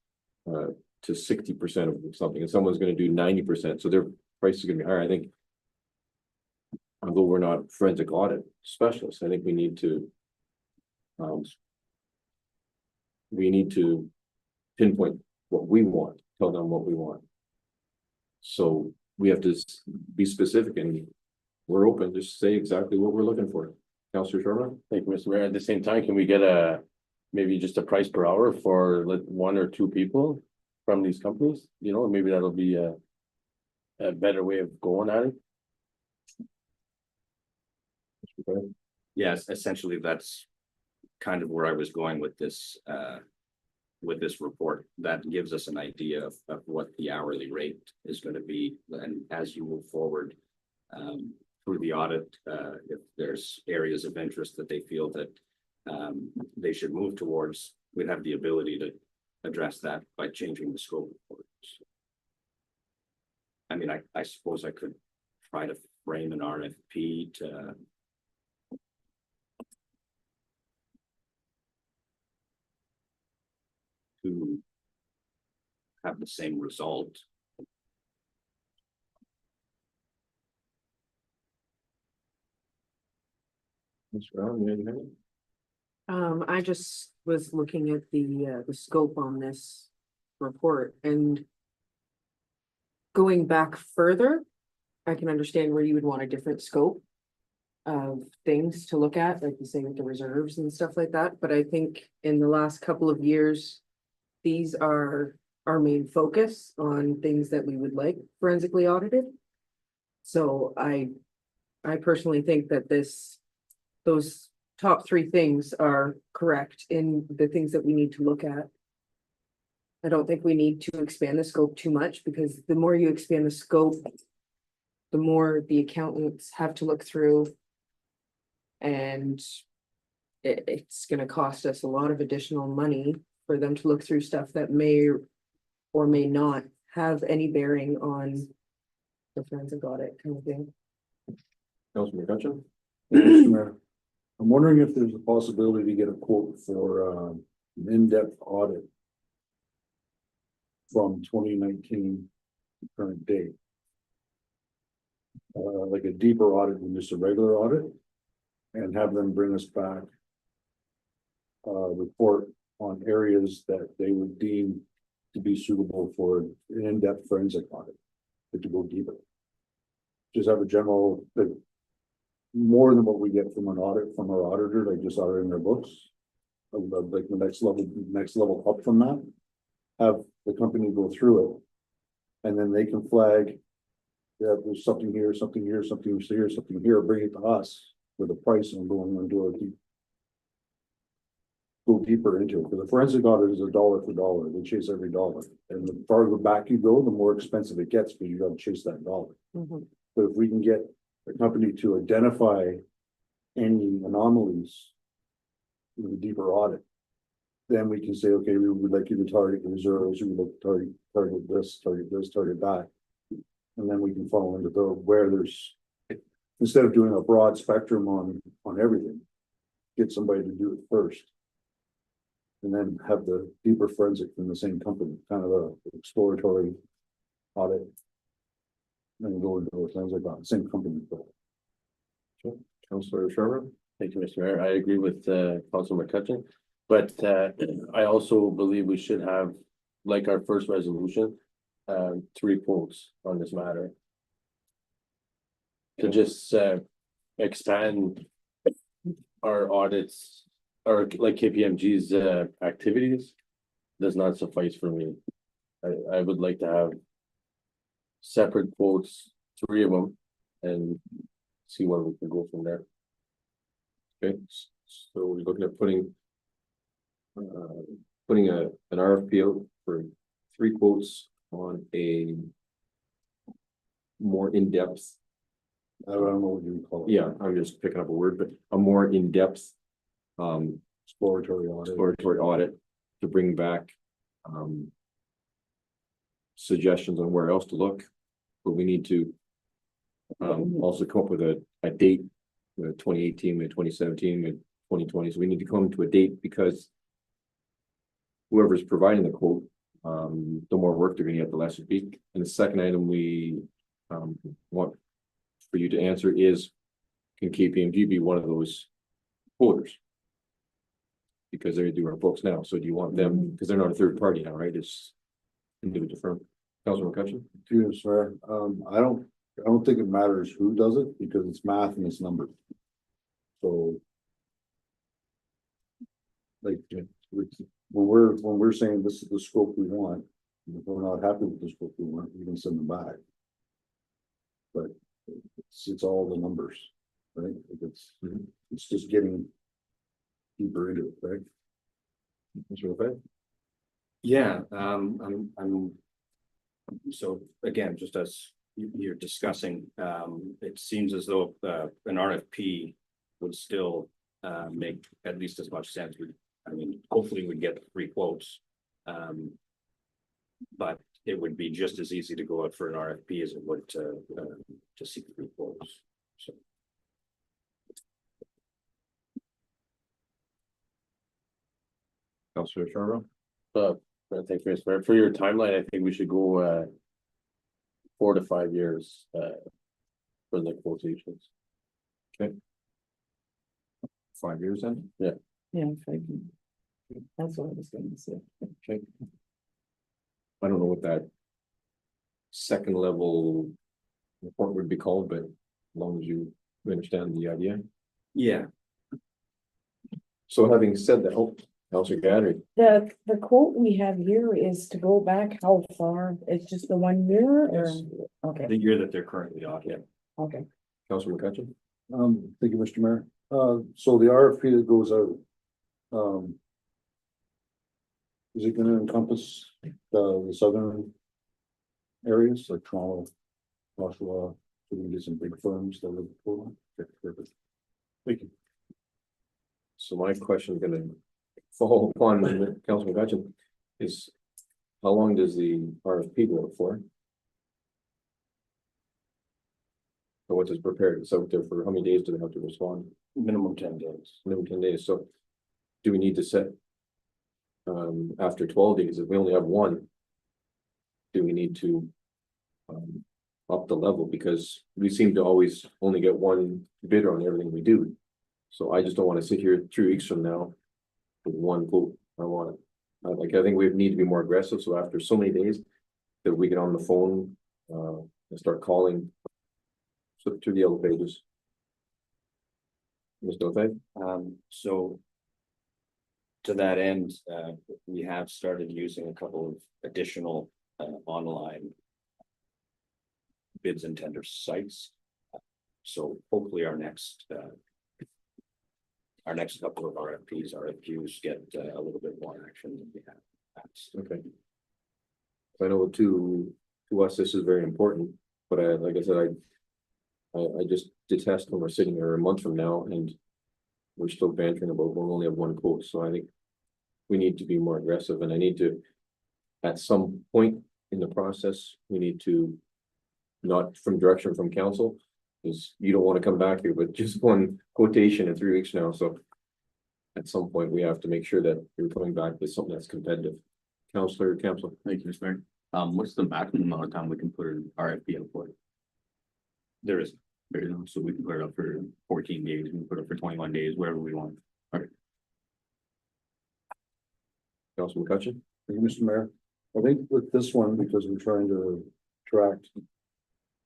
to 60% of something, and someone's going to do 90%. So their price is going to be higher. I think although we're not forensic audit specialists, I think we need to. We need to pinpoint what we want, tell them what we want. So we have to be specific and we're open, just say exactly what we're looking for. Counselor Sharma? Thank you, Mr. Mayor. At the same time, can we get maybe just a price per hour for like 1 or 2 people from these companies? You know, maybe that'll be a better way of going at it. Yes, essentially, that's kind of where I was going with this report. That gives us an idea of what the hourly rate is going to be. And as you move forward through the audit, if there's areas of interest that they feel that they should move towards, we'd have the ability to address that by changing the scope of work. I mean, I suppose I could try to frame an RFP to have the same result. Mr. Brown, you have anything? I just was looking at the scope on this report and going back further, I can understand where you would want a different scope of things to look at, like you say with the reserves and stuff like that, but I think in the last couple of years, these are our main focus on things that we would like forensically audited. So I personally think that those top 3 things are correct in the things that we need to look at. I don't think we need to expand the scope too much because the more you expand the scope, the more the accountants have to look through. And it's gonna cost us a lot of additional money for them to look through stuff that may or may not have any bearing on the forensic audit kind of thing. Counselor McCutcheon? Mr. Mayor, I'm wondering if there's a possibility to get a quote for an in-depth audit from 2019 current date. Like a deeper audit than just a regular audit, and have them bring us back a report on areas that they would deem to be suitable for an in-depth forensic audit, but to go deeper. Just have a general, like, more than what we get from an audit from our auditor, like just auditing their books. Like the next level up from that, have the company go through it. And then they can flag, yeah, there's something here, something here, something here, something here, bring it to us with a price and go deeper into it. Because the forensic audit is $1 for dollar. They chase every dollar. And the farther back you go, the more expensive it gets because you got to chase that dollar. Mhm. But if we can get a company to identify any anomalies in a deeper audit, then we can say, okay, we would like you to target the reserves, we would like to target this, target that. And then we can fall into where there's, instead of doing a broad spectrum on everything, get somebody to do it first. And then have the deeper forensic from the same company, kind of a exploratory audit. And go into things like that, same company. Counselor Sharma? Thank you, Mr. Mayor. I agree with Councilor McCutcheon. But I also believe we should have, like our first resolution, 3 quotes on this matter. To just expand our audits, or like KPMG's activities, does not suffice for me. I would like to have separate quotes, 3 of them, and see where we can go from there. Okay, so we're looking at putting an RFP out for 3 quotes on a more in-depth. I don't know what you would call it. Yeah, I'm just picking up a word, but a more in-depth Exploratory audit to bring back suggestions on where else to look, but we need to also come up with a date, 2018, 2017, 2020. So we need to come to a date because whoever's providing the quote, the more work they're gonna get, the less it be. And the second item we want for you to answer is can KPMG be one of those quoters? Because they do our books now, so do you want them, because they're not a third party now, right, it's individual firm. Councilor McCutcheon? To you, sir, I don't think it matters who does it, because it's math and it's numbers. So. Like, when we're saying this is the scope we want, if we're not happy with the scope we want, we can send them back. But it's all the numbers, right? Like it's just getting deeper into it, right? Mr. LeFevre? Yeah, so again, just as you're discussing, it seems as though an RFP would still make at least as much sense. I mean, hopefully we'd get 3 quotes. But it would be just as easy to go out for an RFP as it would to seek 3 quotes. So. Councilor Charbonneau? I think for your timeline, I think we should go 4 to 5 years for the quotations. 5 years then? Yeah, that's what I was gonna say. Okay. I don't know what that second level report would be called, but as long as you understand the idea. Yeah, So having said that, oh, Councilor Gadry, The quote we have here is to go back how far? It's just the 1 year or? Yes. Okay, the year that they're currently on. Yeah. okay. Councilor McCutcheon? Thank you, Mr. Mayor. So the RFP that goes out, is it gonna encompass the southern areas like Toronto, Oshawa, so we can get some big firms that would pull on? Okay, perfect. Thank you. So my question is gonna follow upon Councilor McCutcheon is how long does the RFP go for? So what is prepared? It's out there for how many days do they have to respond? Minimum 10 days. Minimum 10 days. So do we need to set after 12 days, if we only have one, do we need to up the level? Because we seem to always only get one bidder on everything we do. So I just don't want to sit here 3 weeks from now with one quote. I think we need to be more aggressive. So after so many days that we get on the phone and start calling, flip through the yellow pages. Mr. LeFevre? So to that end, we have started using a couple of additional online bids and tender sites. So hopefully our next couple of RFQs get a little bit more action than we have. Okay. I know to us, this is very important, but like I said, I just detest when we're sitting here a month from now and we're still bantering about we'll only have one quote, so I think we need to be more aggressive, and I need to, at some point in the process, we need to, not from direction from council, because you don't want to come back here with just one quotation in 3 weeks now, so at some point, we have to make sure that you're coming back with something that's competitive. Councilor Campbell? Thank you, Mr. Mayor. What's the maximum amount of time we can put an RFP out for? There is. So we can put it up for 14 days, we can put it up for 21 days, wherever we want. Councilor McCutcheon? Thank you, Mr. Mayor. I think with this one, because we're trying to attract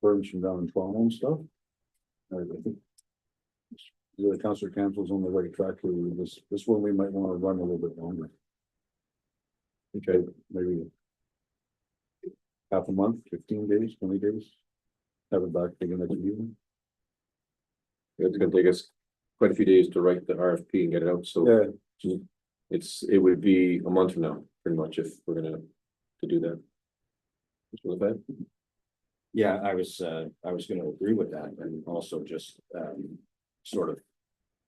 firms from down in Toronto and stuff. I think the councillor council's on the right track here with this one, we might want to run a little bit longer. Okay, maybe half a month, 15 days, 20 days. Have it back again next evening. It's gonna take us quite a few days to write the RFP and get it out, so Yeah, it would be a month from now, pretty much, if we're gonna to do that. Mr. LeFevre? Yeah, I was gonna agree with that, and also just sort of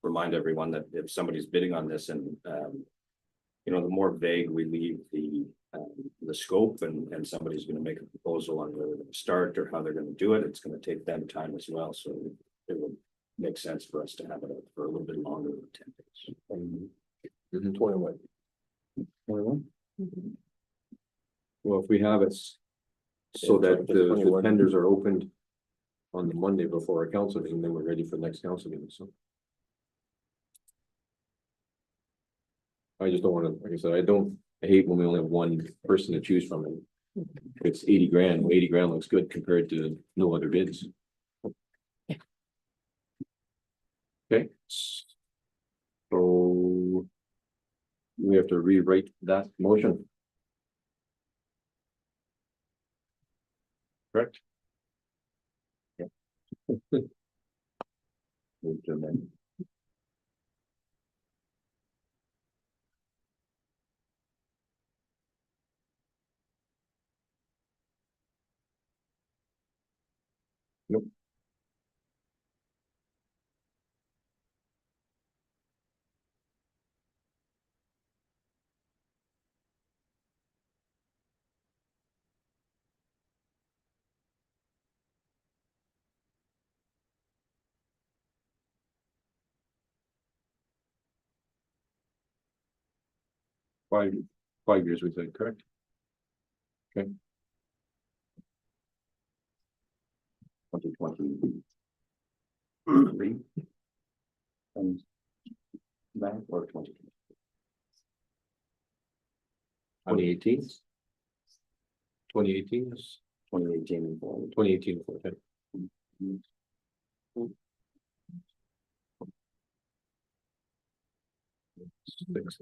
remind everyone that if somebody's bidding on this and the more vague we leave the scope and somebody's gonna make a proposal on where they're gonna start or how they're gonna do it, it's gonna take them time as well, so it would make sense for us to have it up for a little bit longer than 10 days. 21. 21. Well, if we have it so Yeah, that so the 21. tenders are opened on the Monday before our council meeting, then we're ready for the next council meeting, so. I just don't wanna, like I said, I hate when we only have one person to choose from, and if it's 80 grand, 80 grand looks good compared to no other bids. Okay. So. We have to rewrite that motion. Correct? Yeah. Move to amend. Nope. Five, 5 years we said, correct? Okay. 2020. And back or 2018. 2018 is 2018. 2018, okay. Six.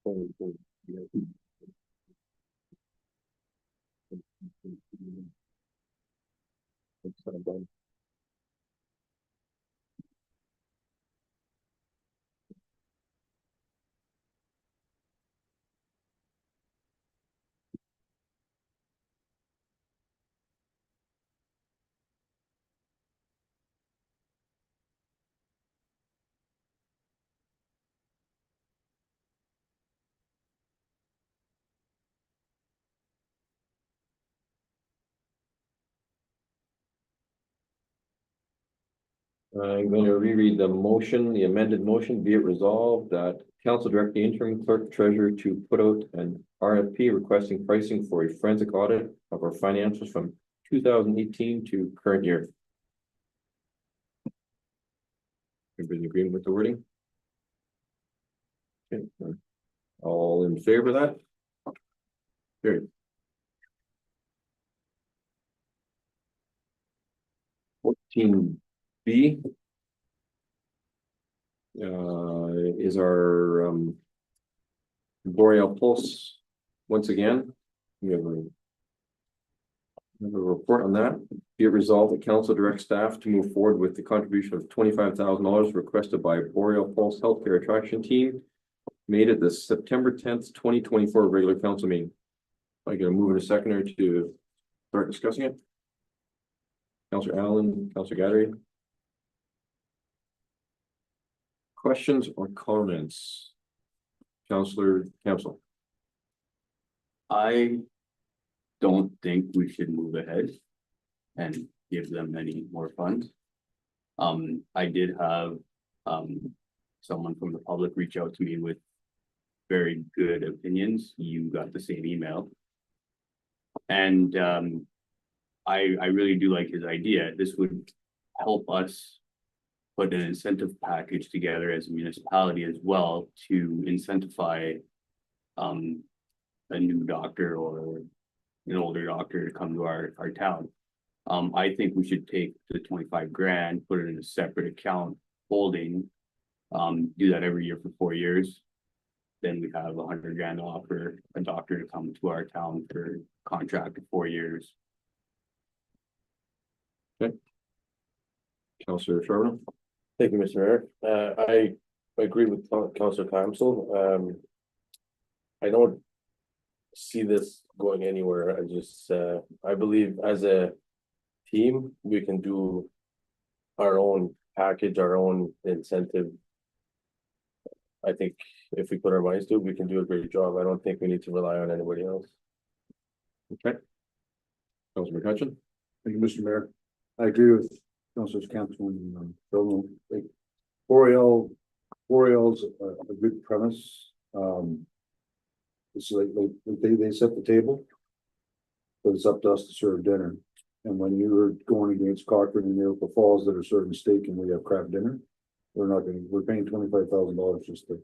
24. It's not done. I'm going to reread the motion, the amended motion, be it resolved that council direct the interim clerk treasurer to put out an RFP requesting pricing for a forensic audit of our financials from 2018 to current year. Everybody in agreement with the wording? Okay. All in favor of that? Carried. 14B. Is our Boreal Pulse once again. We have a report on that. Be it resolved that council directs staff to move forward with the contribution of $25,000 requested by Boreal Pulse Healthcare Attraction Team made at the September 10th, 2024 regular council meeting. I get a move in a seconder to start discussing it. Councillor Allen, Councillor Guthrie. Questions or comments? Councillor Campbell. I don't think we should move ahead and give them any more funds. I did have, someone from the public reach out to me with very good opinions. You got the same email. And, I really do like his idea. This would help us put an incentive package together as a municipality as well to incentivize a new doctor or an older doctor to come to our town. I think we should take the 25 grand, put it in a separate account holding, do that every year for 4 years. Then we have 100 grand off for a doctor to come to our town for contract of 4 years. Councillor Sherman. Thank you, Mr. Mayor. I agree with Councillor Clamsel. I don't see this going anywhere. I believe as a team, we can do our own package, our own incentive. I think if we put our minds to it, we can do a great job. I don't think we need to rely on anybody else. Okay. Councillor McCutcheon. Thank you, Mr. Mayor. I agree with Councilors Campbell and Bill. Boreal's a good premise. It's like they set the table. but it's up to us to serve dinner. And when you're going against Cochrane and Miracle Falls that are serving steak and we have crab dinner, we're paying $25,000 just to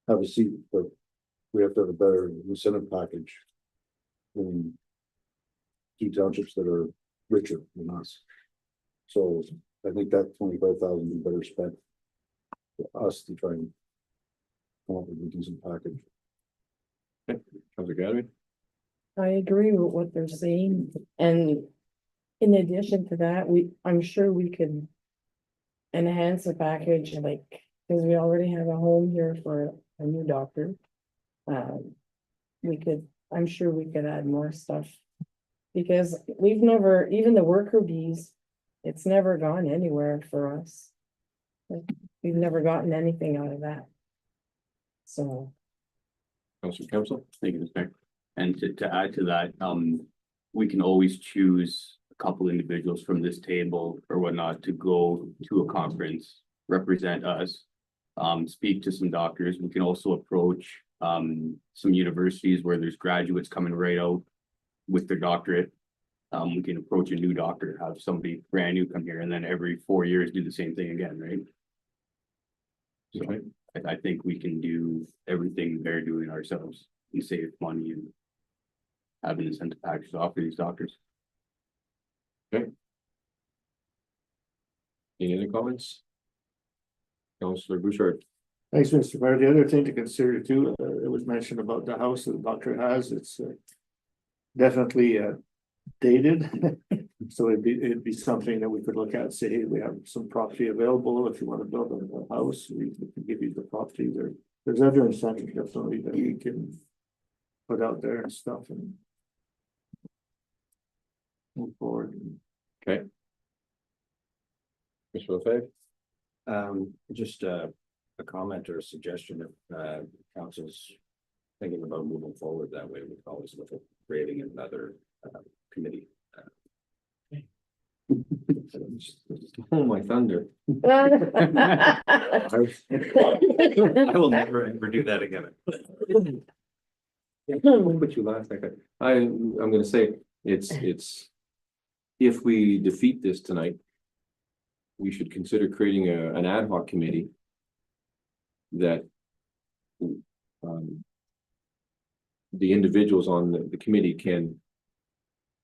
have a seat, but we have to have a better incentive package than key townships that are richer than us. So I think that 25,000 would be better spent for us to try and come up with a decent package. Councilor Gaddy? I agree with what they're saying, and in addition to that, I'm sure we could enhance the package, like, because we already have a home here for a new doctor. I'm sure we could add more stuff. Because we've never, even the worker bees, it's never gone anywhere for us. Like, we've never gotten anything out of that. So, Councilor Council? Thank you, Mr. Mayor. And to add to that, we can always choose a couple individuals from this table or whatnot to go to a conference, represent us. Speak to some doctors. We can also approach some universities where there's graduates coming right out with their doctorate. We can approach a new doctor, have somebody brand new come here, and then every 4 years do the same thing again, right? So Okay. I think we can do everything they're doing ourselves and save money and have an incentive package to offer these doctors. Any other comments? Councilor Bouchard? Thanks, Mr. Mayor. The other thing to consider too, it was mentioned about the house that the doctor has, it's definitely dated. So it'd be something that we could look at, say, hey, we have some property available, if you want to build a house, we can give you the property there. There's other incentives definitely that we can put out there and stuff and move forward. Okay. Mr. Lefebvre? Just a comment or a suggestion if council's thinking about moving forward that way, we can always look at creating another committee. Oh, my thunder. I will never ever do that again. But you laughed like I'm gonna say, it's. If we defeat this tonight, we should consider creating an ad hoc committee that the individuals on the committee can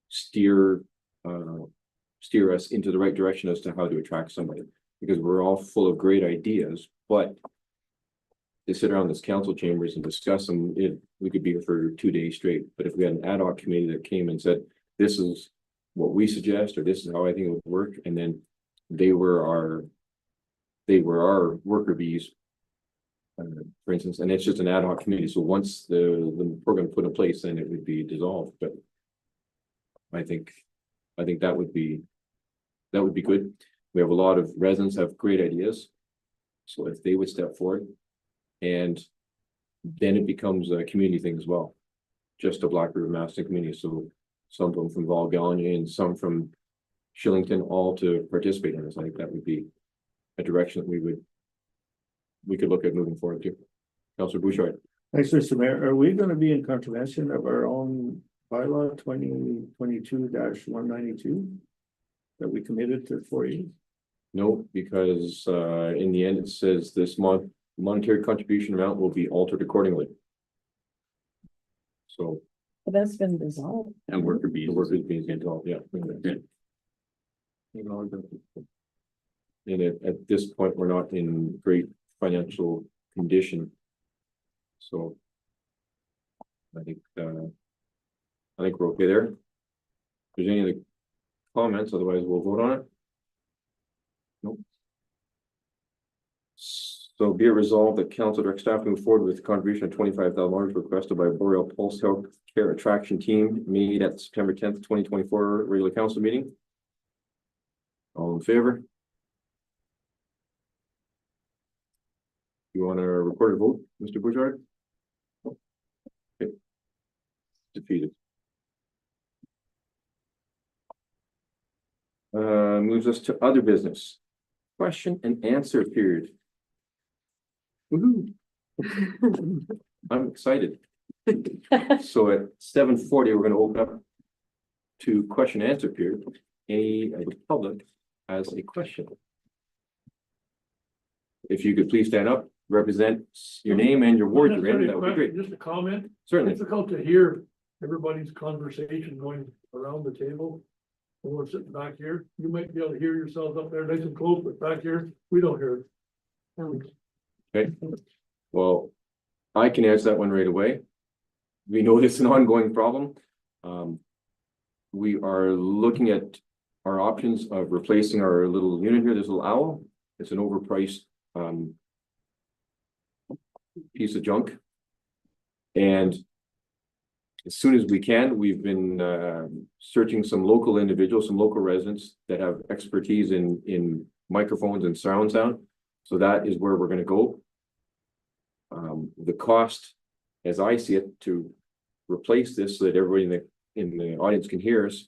steer us into the right direction as to how to attract somebody, because we're all full of great ideas, but they sit around this council chambers and discuss them, we could be here for 2 days straight. But if we had an ad hoc committee that came and said, this is what we suggest, or this is how I think it would work, and then they were our worker bees, for instance, and it's just an ad hoc committee. So once the program put in place, then it would be dissolved. But I think that would be good. We have a lot of residents have great ideas. So if they would step forward, and then it becomes a community thing as well, just a Black River Maston community. So some from Val Gagne and some from Shillington, all to participate in this. I think that would be a direction that we could look at moving forward to. Councilor Bouchard? Thanks, Mr. Mayor. Are we gonna be in contravention of our own bylaw 2022-192? That we committed to 4 years? No, because in the end, it says this monetary contribution amount will be altered accordingly. So but that's been dissolved. And worker bees. the work is being involved, yeah. And at this point, we're not in great financial condition. So I think we're okay there. If there's any other comments, otherwise we'll vote on it. Nope. So be it resolved that council direct staff move forward with the contribution of $25,000 requested by Boreal Pulse Health Care Attraction Team, made at September 10th, 2024 regular council meeting. All in favor? You want to record a vote, Mr. Bouchard? Okay. Defeated. Moves us to other business. Question and answer period. Woohoo. I'm excited. So at 7:40, we're gonna open up to question and answer period. Any of the public has a question? If you could please stand up, represent your name and your ward you're in, that would be great. Just a comment, Certainly. difficult to hear everybody's conversation going around the table. When we're sitting back here, you might be able to hear yourselves up there nice and close, but back here, we don't hear it. Okay, well, I can answer that one right away. We know this is an ongoing problem. We are looking at our options of replacing our little unit here, this little owl. It's an overpriced piece of junk. And as soon as we can, we've been searching some local individuals, some local residents that have expertise in microphones and surround sound. So that is where we're gonna go. The cost, as I see it, to replace this so that everybody in the audience can hear us,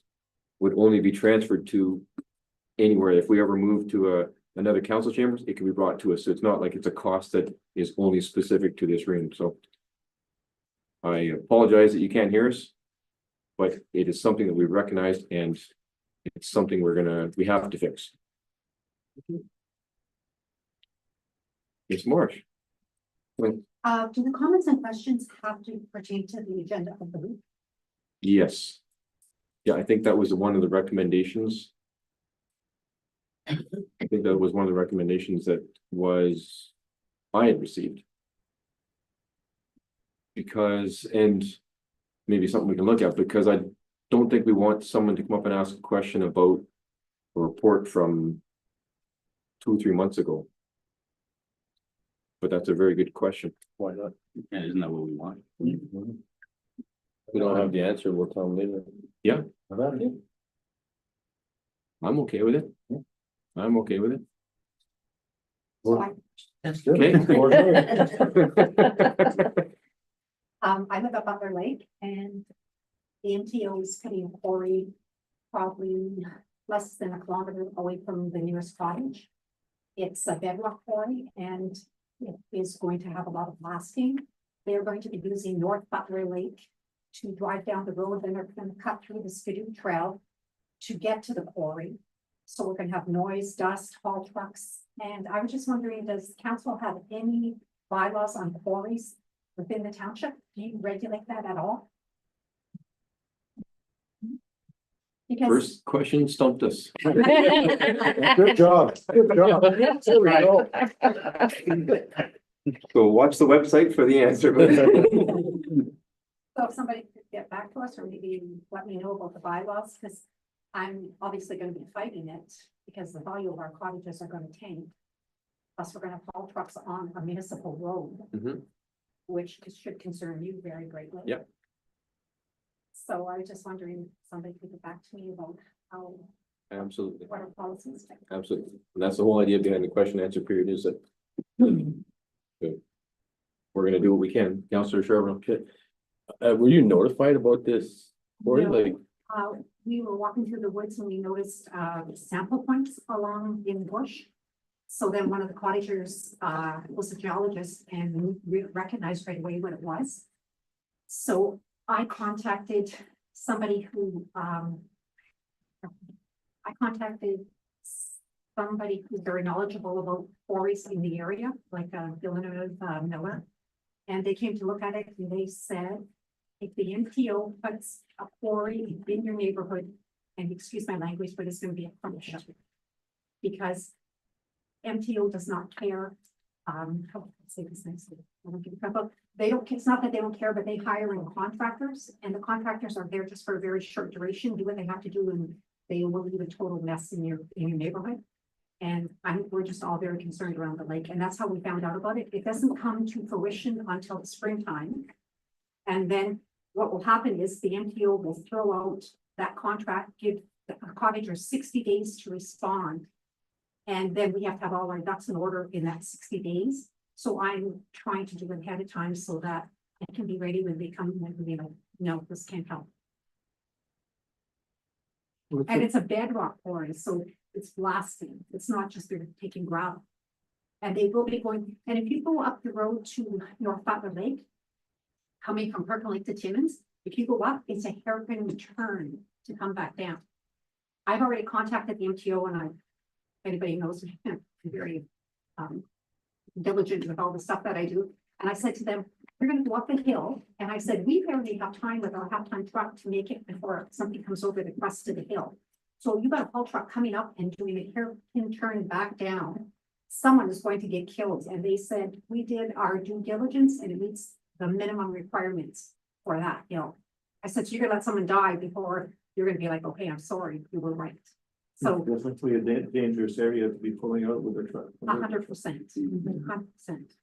would only be transferred to anywhere. If we ever move to another council chambers, it can be brought to us. So it's not like it's a cost that is only specific to this room. So I apologize that you can't hear us, but it is something that we've recognized and it's something we have to fix. Ms. Marsh. Do the comments and questions have to pertain to the agenda of the week? Yes. Yeah, I think that was one of the recommendations. I think that was one of the recommendations that I had received. Because, and maybe something we can look at, because I don't think we want someone to come up and ask a question about a report from 2 or 3 months ago. But that's a very good question. Why not? And isn't that what we want? We don't have the answer, we'll tell them later. Yeah. Okay. I'm okay with it. I'm okay with it. So I, Okay. I live up Butler Lake and the MTO is putting a quarry probably less than 1 kilometer away from the nearest cottage. It's a bedrock quarry and it is going to have a lot of blasting. They're going to be using North Butler Lake to drive down the road, then they're going to cut through the Skidoo Trail to get to the quarry. So we're gonna have noise, dust, haul trucks. And I was just wondering, does council have any bylaws on quarries within the township? Do you regulate that at all? Because First question stumped us. Good job. Good job. There we go. So watch the website for the answer. so if somebody could get back to us or maybe let me know about the bylaws, because I'm obviously gonna be fighting it because the value of our cottages are gonna tank. Plus, we're gonna have haul trucks on a municipal road, Mhm. which should concern you very greatly. Yep. So I was just wondering, if somebody could get back to me about how, Absolutely, what our policies. absolutely. And that's the whole idea behind the question and answer period is that we're gonna do what we can. Counselor Sherburne. Okay. Were you notified about this? Or No. like, We were walking through the woods and we noticed sample points along in the bush. So then one of the cottagers was a geologist and recognized right away what it was. So I contacted somebody who who's very knowledgeable about quarries in the area, like Villeneuve Miller. And they came to look at it and they said, if the MTO puts a quarry in your neighborhood, and excuse my language, but it's gonna be a punishment. Because MTO does not care, how can I say this nicely? I don't give a crap about- They don't, it's not that they don't care, but they hire in contractors, and the contractors are there just for a very short duration, do what they have to do, and they will leave a total mess in your neighborhood. And we're just all very concerned around the lake, and that's how we found out about it. It doesn't come to fruition until the springtime. And then what will happen is the MTO will throw out that contract, give the cottagers 60 days to respond. And then we have to have all our ducks in order in that 60 days. So I'm trying to do it ahead of time so that it can be ready when they come and be like, no, this can't help. And it's a bedrock quarry, so it's blasting. It's not just they're taking gravel. And they will be going, and if you go up the road to North Butler Lake, coming from Kirkland Lake to Timmins, if you go up, it's a hairpin turn to come back down. I've already contacted the MTO and anybody knows me, I'm very diligent with all the stuff that I do. And I said to them, we're gonna go up the hill. And I said, we barely have time with our half-ton truck to make it before something comes over the crest of the hill. So you got a haul truck coming up and doing a hairpin turn back down. Someone is going to get killed. And they said, we did our due diligence and it meets the minimum requirements for that hill. I said, so you're gonna let someone die before you're gonna be like, okay, I'm sorry, you were right. So Definitely a dangerous area to be pulling out with a truck. 100%, 100%.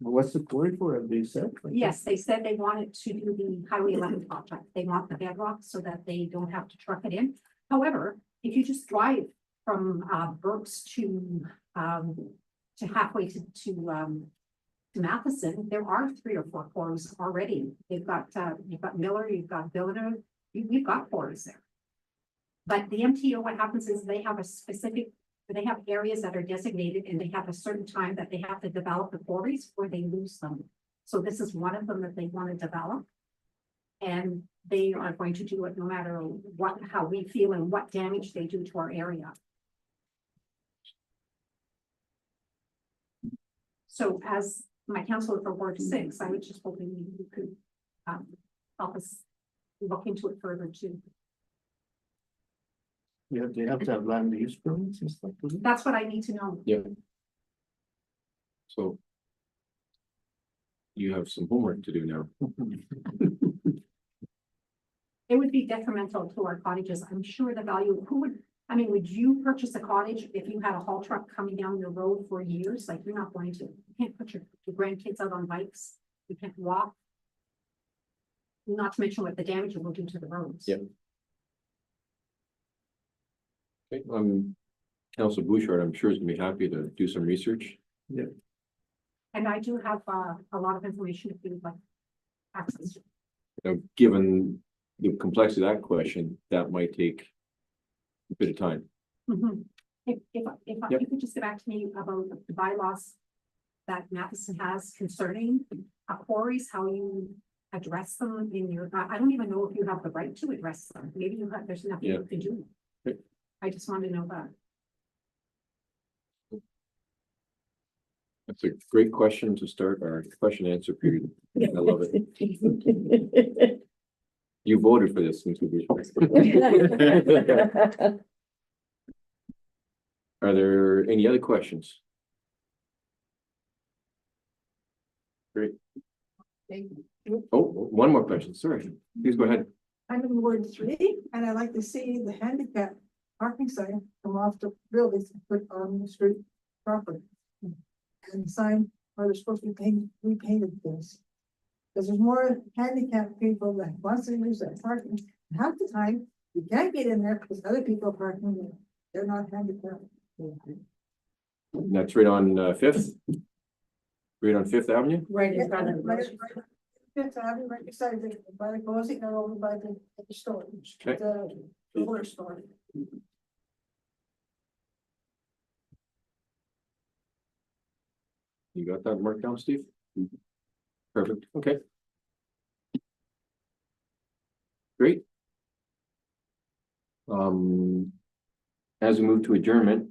What's the story for it? They said? Yes, they said they wanted to do the Highway 11 project. They want the bedrock so that they don't have to truck it in. However, if you just drive from Burks to halfway to Matheson, there are 3 or 4 quarries already. They've got you've got Miller, you've got Villeneuve, we've got quarries there. But the MTO, what happens is they have they have areas that are designated and they have a certain time that they have to develop the quarries or they lose them. So this is one of them that they want to develop. And they are going to do it no matter what, how we feel and what damage they do to our area. So as my counselor for Ward 6, I was just hoping you could help us look into it further too. Yeah, they have to have land use permits and stuff. do they? That's what I need to know. So. You have some homework to do now. It would be detrimental to our cottages. I'm sure the value, would you purchase a cottage if you had a haul truck coming down your road for years? Like, you're not going to, you can't put your grandkids out on bikes. You can't walk. Not to mention what the damage it will do to the roads. Yep. Okay, Councilor Bouchard, I'm sure is gonna be happy to do some research. And I do have a lot of information if you would like access to. Now, given the complexity of that question, that might take a bit of time. If Yep. you could just get back to me about the bylaws that Matheson has concerning quarries, how you address them in your, I don't even know if you have the right to address them. Maybe you have, there's nothing you can do. Okay. I just want to know that. That's a great question to start our question and answer period. I love it. You voted for this. Mr. Bouchard. Are there any other questions? Great. Oh, one more question. Sorry. Please go ahead. I'm in Ward 3, and I'd like to see the handicap parking sign come off the buildings and put on the street property. And the sign where they're supposed to be repainted this. Because there's more handicapped people that wants to use that parking. Half the time, you can't get in there because other people are parking there. They're not handicapped. That's right on Fifth. Right on Fifth Avenue. Right in front of Right, us. right, Fifth Avenue, right beside the, by the closing, or over by the store. Okay. The roller store. You got that marked down, Steve? Perfect. Okay. Great. As we move to adjournment,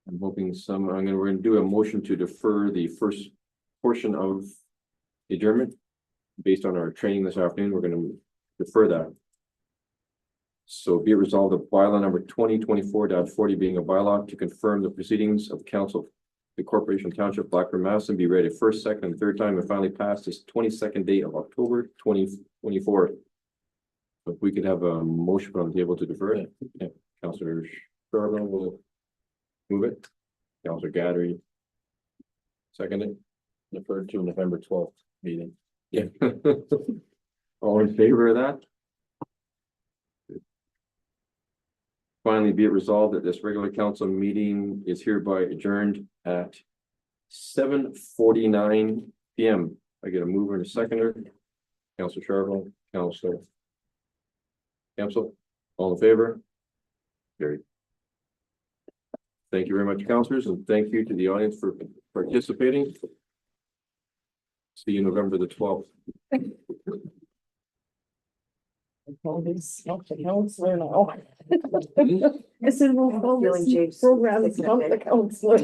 we're gonna do a motion to defer the first portion of the adjournment. Based on our training this afternoon, we're gonna defer that. So be it resolved that bylaw number 2024-40 being a bylaw to confirm the proceedings of council, the Corporation Township Blackburn Madison be read a first, second, and third time and finally passed this 22nd day of October 2024. If we could have a motion on the table to defer it. Yeah. Councillor Scarborough will move it. Councillor Gadry. Second it. Defer to November 12th meeting. Yeah. All in favor of that? Finally, be it resolved that this regular council meeting is hereby adjourned at 7:49 PM. I get a mover and a seconder. Councillor Charbonneau, Council, all in favor? Carried. Thank you very much, councillors, and thank you to the audience for participating. See you November the 12th. Call this up the counselor now. I said, we'll call Feeling this James. program, it's not the counselor.